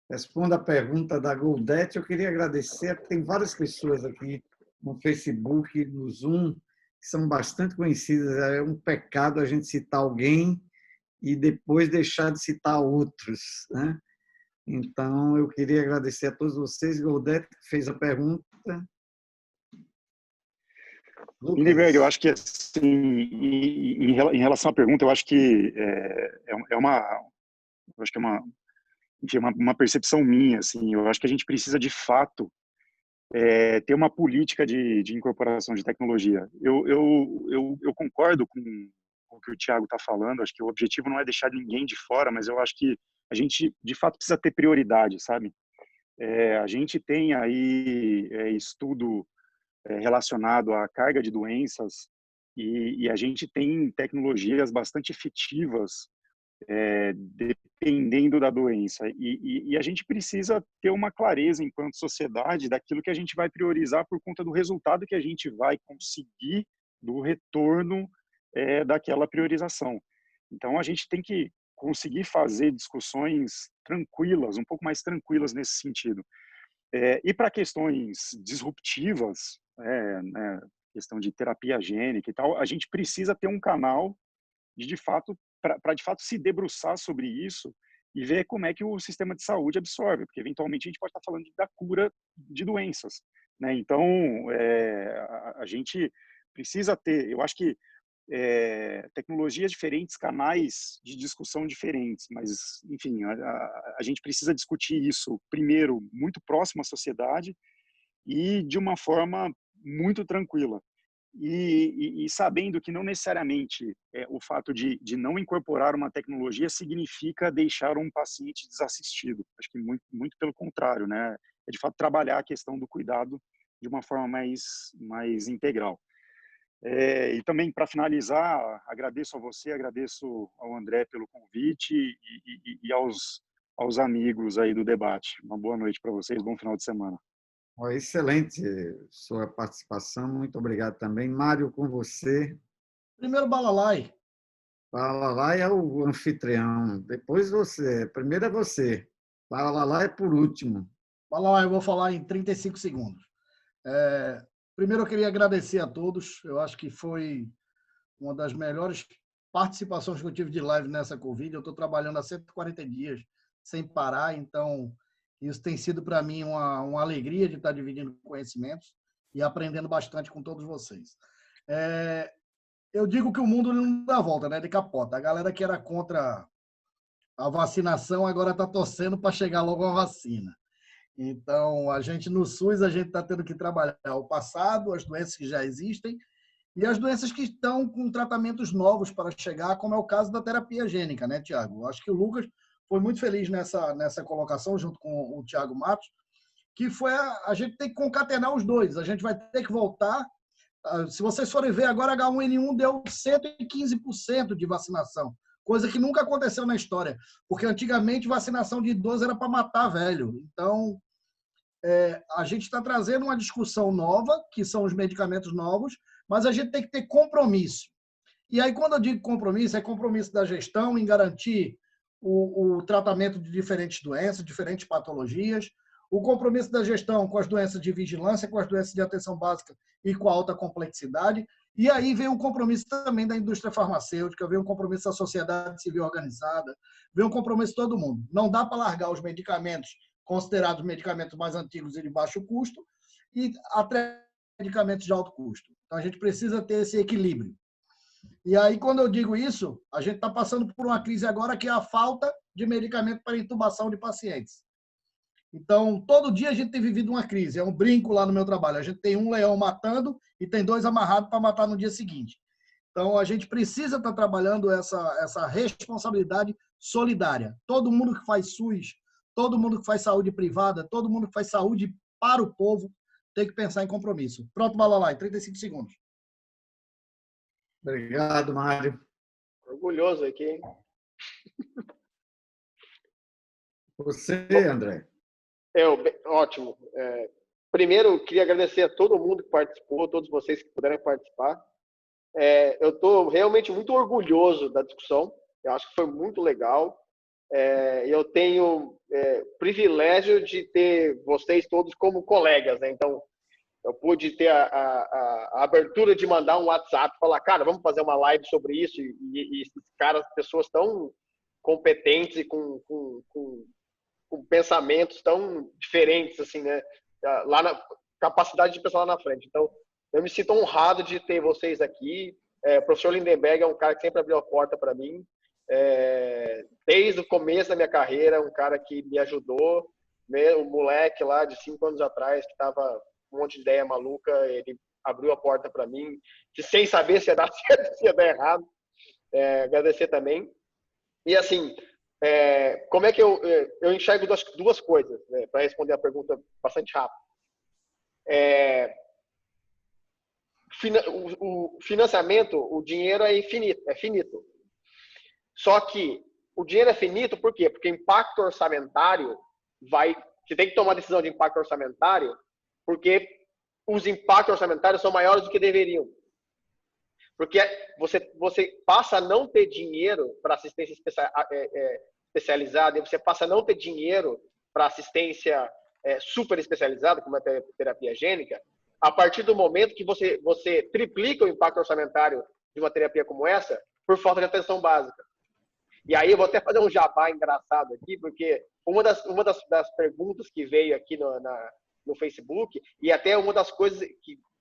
responda a pergunta da Goldete. Eu queria agradecer, tem várias pessoas aqui no Facebook, no Zoom, que são bastante conhecidas. É um pecado a gente citar alguém e depois deixar de citar outros, né? Então, eu queria agradecer a todos vocês. Goldete fez a pergunta. Lindenberg, eu acho que, assim, em relação à pergunta, eu acho que uma percepção minha, assim. Eu acho que a gente precisa, de fato, ter uma política de incorporação de tecnologia. Eu concordo com o que o Tiago está falando. Acho que o objetivo não é deixar ninguém de fora, mas eu acho que a gente, de fato, precisa ter prioridade, sabe? A gente tem aí estudo relacionado à carga de doenças e a gente tem tecnologias bastante efetivas dependendo da doença. E a gente precisa ter uma clareza, enquanto sociedade, daquilo que a gente vai priorizar por conta do resultado que a gente vai conseguir do retorno daquela priorização. Então, a gente tem que conseguir fazer discussões tranquilas, um pouco mais tranquilas nesse sentido. E para questões disruptivas, questão de terapia gênica e tal, a gente precisa ter um canal de fato para de fato se debruçar sobre isso e ver como é que o sistema de saúde absorve, porque eventualmente a gente pode estar falando da cura de doenças, né? Então, a gente precisa ter, eu acho que tecnologias diferentes, canais de discussão diferentes, mas, enfim, a gente precisa discutir isso, primeiro, muito próximo à sociedade e de uma forma muito tranquila. E sabendo que não necessariamente o fato de não incorporar uma tecnologia significa deixar um paciente desassistido. Acho que muito pelo contrário, né? É de fato trabalhar a questão do cuidado de uma forma mais integral. E também, para finalizar, agradeço a você, agradeço ao André pelo convite e aos amigos aí do debate. Uma boa noite para vocês, bom final de semana. Excelente sua participação, muito obrigado também. Mário, com você. Primeiro, Balalai. Balalai é o anfitrião, depois você. Primeiro é você. Balalai é por último. Balalai, eu vou falar em 35 segundos. Primeiro, eu queria agradecer a todos. Eu acho que foi uma das melhores participações que eu tive de live nessa Covid. Eu estou trabalhando há 140 dias sem parar, então isso tem sido para mim uma alegria de estar dividindo conhecimentos e aprendendo bastante com todos vocês. Eu digo que o mundo não dá volta, né? De capota. A galera que era contra a vacinação agora está torcendo para chegar logo a vacina. Então, a gente no SUS, a gente está tendo que trabalhar o passado, as doenças que já existem e as doenças que estão com tratamentos novos para chegar, como é o caso da terapia gênica, né, Tiago? Acho que o Lucas foi muito feliz nessa colocação, junto com o Tiago Matos, que foi a gente tem que concatenar os dois. A gente vai ter que voltar. Se vocês forem ver, agora H1N1 deu 115% de vacinação, coisa que nunca aconteceu na história, porque antigamente vacinação de idoso era para matar velho. Então, a gente está trazendo uma discussão nova, que são os medicamentos novos, mas a gente tem que ter compromisso. E aí, quando eu digo compromisso, é compromisso da gestão em garantir o tratamento de diferentes doenças, diferentes patologias, o compromisso da gestão com as doenças de vigilância, com as doenças de atenção básica e com a alta complexidade. E aí vem o compromisso também da indústria farmacêutica, vem o compromisso da sociedade civil organizada, vem o compromisso de todo mundo. Não dá para largar os medicamentos considerados medicamentos mais antigos e de baixo custo e até medicamentos de alto custo. Então, a gente precisa ter esse equilíbrio. E aí, quando eu digo isso, a gente está passando por uma crise agora que é a falta de medicamento para intubação de pacientes. Então, todo dia a gente tem vivido uma crise. É um brinco lá no meu trabalho. A gente tem um leão matando e tem 2 amarrados para matar no dia seguinte. Então, a gente precisa estar trabalhando essa responsabilidade solidária. Todo mundo que faz SUS, todo mundo que faz saúde privada, todo mundo que faz saúde para o povo, tem que pensar em compromisso. Pronto, Balalai, 35 segundos. Obrigado, Mário. Orgulhoso aqui, hein? Você, André? Ótimo. Primeiro, queria agradecer a todo mundo que participou, todos vocês que puderam participar. Eu estou realmente muito orgulhoso da discussão. Eu acho que foi muito legal. Eu tenho privilégio de ter vocês todos como colegas, né? Então, eu pude ter a abertura de mandar um WhatsApp e falar, cara, vamos fazer uma live sobre isso. E esses caras, pessoas tão competentes e com pensamentos tão diferentes, assim, né? Lá na capacidade de pensar lá na frente. Então, eu me sinto honrado de ter vocês aqui. O professor Lindenberg é um cara que sempre abriu a porta para mim. Desde o começo da minha carreira, um cara que me ajudou. O moleque lá de 5 anos atrás, que estava um monte de ideia maluca, ele abriu a porta para mim, que sem saber se ia dar certo, se ia dar errado. Agradecer também. E assim, como é que eu enxergo duas coisas, né, para responder a pergunta bastante rápido. O financiamento, o dinheiro é finito. Só que o dinheiro é finito por quê? Porque impacto orçamentário você tem que tomar decisão de impacto orçamentário, porque os impactos orçamentários são maiores do que deveriam. Porque você passa a não ter dinheiro para assistência especializada, e você passa a não ter dinheiro para assistência super especializada, como a terapia gênica, a partir do momento que você triplica o impacto orçamentário de uma terapia como essa, por falta de atenção básica. E aí eu vou até fazer um jabá engraçado aqui, porque uma das perguntas que veio aqui no Facebook, e até uma das coisas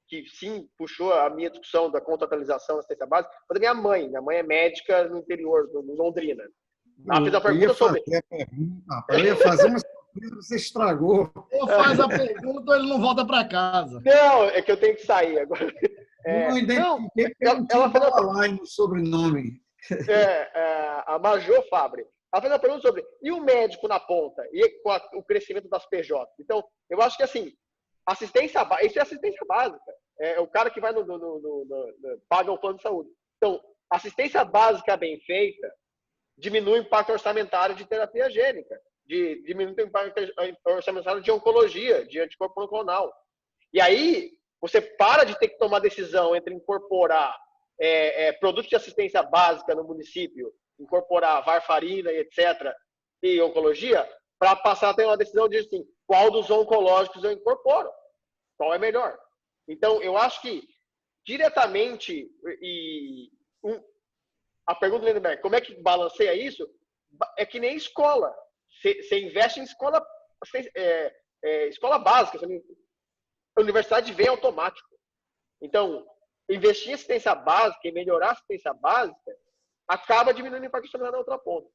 que sim puxou a minha discussão da contratualização da assistência básica, foi da minha mãe. Minha mãe é médica no interior, no Londrina. Ela fez uma pergunta sobre... Eu ia fazer uma surpresa, você estragou. Ou faz a pergunta ou ele não volta para casa. Não, é que eu tenho que sair agora. Não identifiquei porque ela fez online no sobrenome. A Major Fabre. Ela fez uma pergunta sobre, e o médico na ponta? E com o crescimento das PJ? Então, eu acho que assim, isso é assistência básica. É o cara que vai paga o plano de saúde. Então, assistência básica bem feita diminui o impacto orçamentário de terapia gênica, diminui o impacto orçamentário de oncologia, de anticorpo monoclonal. E aí, você para de ter que tomar decisão entre incorporar produtos de assistência básica no município, incorporar varfarina e etc., e oncologia, para passar a ter uma decisão de assim, qual dos oncológicos eu incorporo, qual é melhor. Então, eu acho que diretamente, a pergunta do Lindenberg, como é que balanceia isso? É que nem escola. Você investe em escola básica, a universidade vem automático. Então, investir em assistência básica e melhorar a assistência básica acaba diminuindo o impacto orçamentário na outra ponta.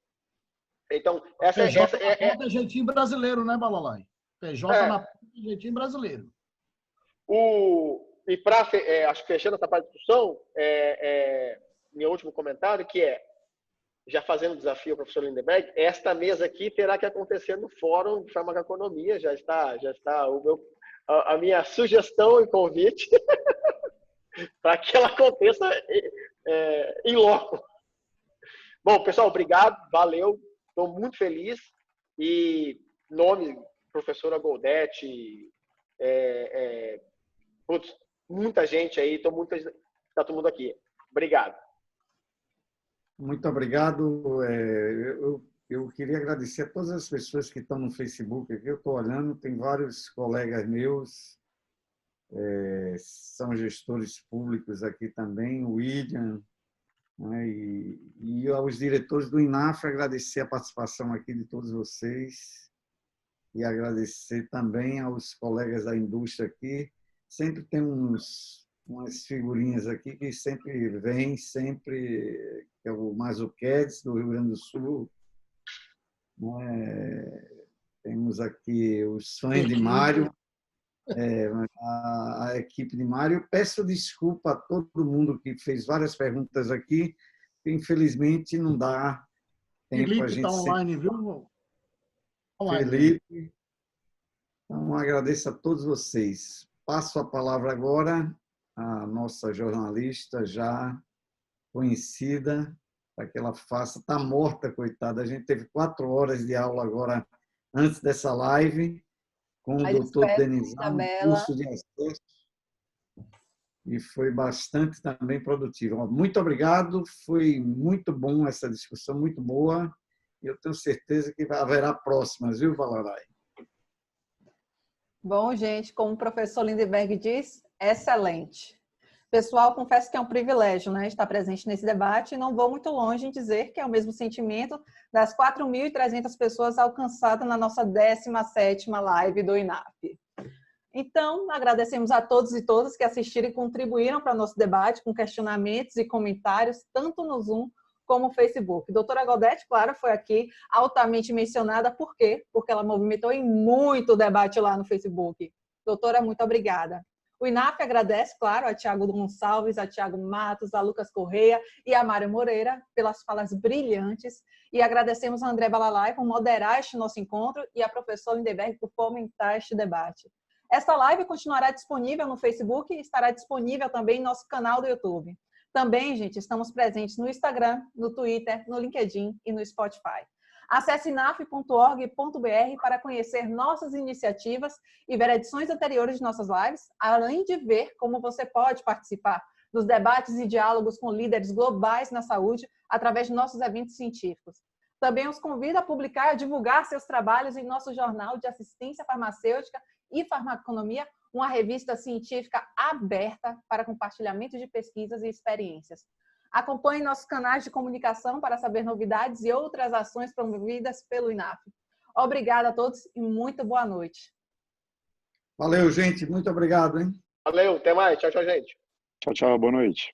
Então, essa é jeitinho brasileiro, né, Balalai? PJ na ponta é jeitinho brasileiro. E para, acho que fechando essa parte de discussão, meu último comentário, que já fazendo desafio ao professor Lindenberg, esta mesa aqui terá que acontecer no Fórum de Farmacoeconomia, já está a minha sugestão e convite para que ela aconteça em loco. Bom, pessoal, obrigado, valeu, estou muito feliz. E nome, professora Goldete, muita gente aí, está todo mundo aqui. Obrigado. Muito obrigado. Eu queria agradecer a todas as pessoas que estão no Facebook aqui. Eu estou olhando, tem vários colegas meus, são gestores públicos aqui também, o William, né, e aos diretores do INAF, agradecer a participação aqui de todos vocês e agradecer também aos colegas da indústria aqui. Sempre tem umas figurinhas aqui que sempre vêm, que é o Mazuquedes, do Rio Grande do Sul. Temos aqui os fãs de Mário, a equipe de Mário. Peço desculpa a todo mundo que fez várias perguntas aqui, que infelizmente não dá tempo. Felipe a gente está online, viu? Online. Felipe. Então, agradeço a todos vocês. Passo a palavra agora à nossa jornalista já conhecida, para que ela faça. Está morta, coitada. A gente teve 4 horas de aula agora, antes dessa live, com o doutor Denizão, curso de acesso, e foi bastante também produtivo. Muito obrigado, foi muito bom essa discussão, muito boa, e eu tenho certeza que haverá próximas, viu, Valarai? Bom, gente, como o professor Lindeberg diz, excelente. Pessoal, confesso que é um privilégio, né, estar presente nesse debate, e não vou muito longe em dizer que é o mesmo sentimento das 4.300 pessoas alcançadas na nossa 17ª live do INAF. Então, agradecemos a todos e todas que assistiram e contribuíram para o nosso debate com questionamentos e comentários, tanto no Zoom como no Facebook. Doutora Godete, claro, foi aqui altamente mencionada. Por quê? Porque ela movimentou em muito debate lá no Facebook. Doutora, muito obrigada. O INAF agradece, claro, a Tiago Gonçalves, a Tiago Matos, a Lucas Correia e a Mário Moreira pelas falas brilhantes. E agradecemos a André Balalai por moderar este nosso encontro e a professora Lindeberg por fomentar este debate. Esta live continuará disponível no Facebook e estará disponível também em nosso canal do YouTube. Também, gente, estamos presentes no Instagram, no Twitter, no LinkedIn e no Spotify. Acesse inaf.org.br para conhecer nossas iniciativas e ver edições anteriores de nossas lives, além de ver como você pode participar dos debates e diálogos com líderes globais na saúde através de nossos eventos científicos. Também os convido a publicar e divulgar seus trabalhos em nosso jornal de assistência farmacêutica e farmaconomia, uma revista científica aberta para compartilhamento de pesquisas e experiências. Acompanhe nossos canais de comunicação para saber novidades e outras ações promovidas pelo INAF. Obrigada a todos e muito boa noite. Valeu, gente. Muito obrigado, hein? Valeu, até mais. Tchau, tchau, gente. Tchau, tchau. Boa noite.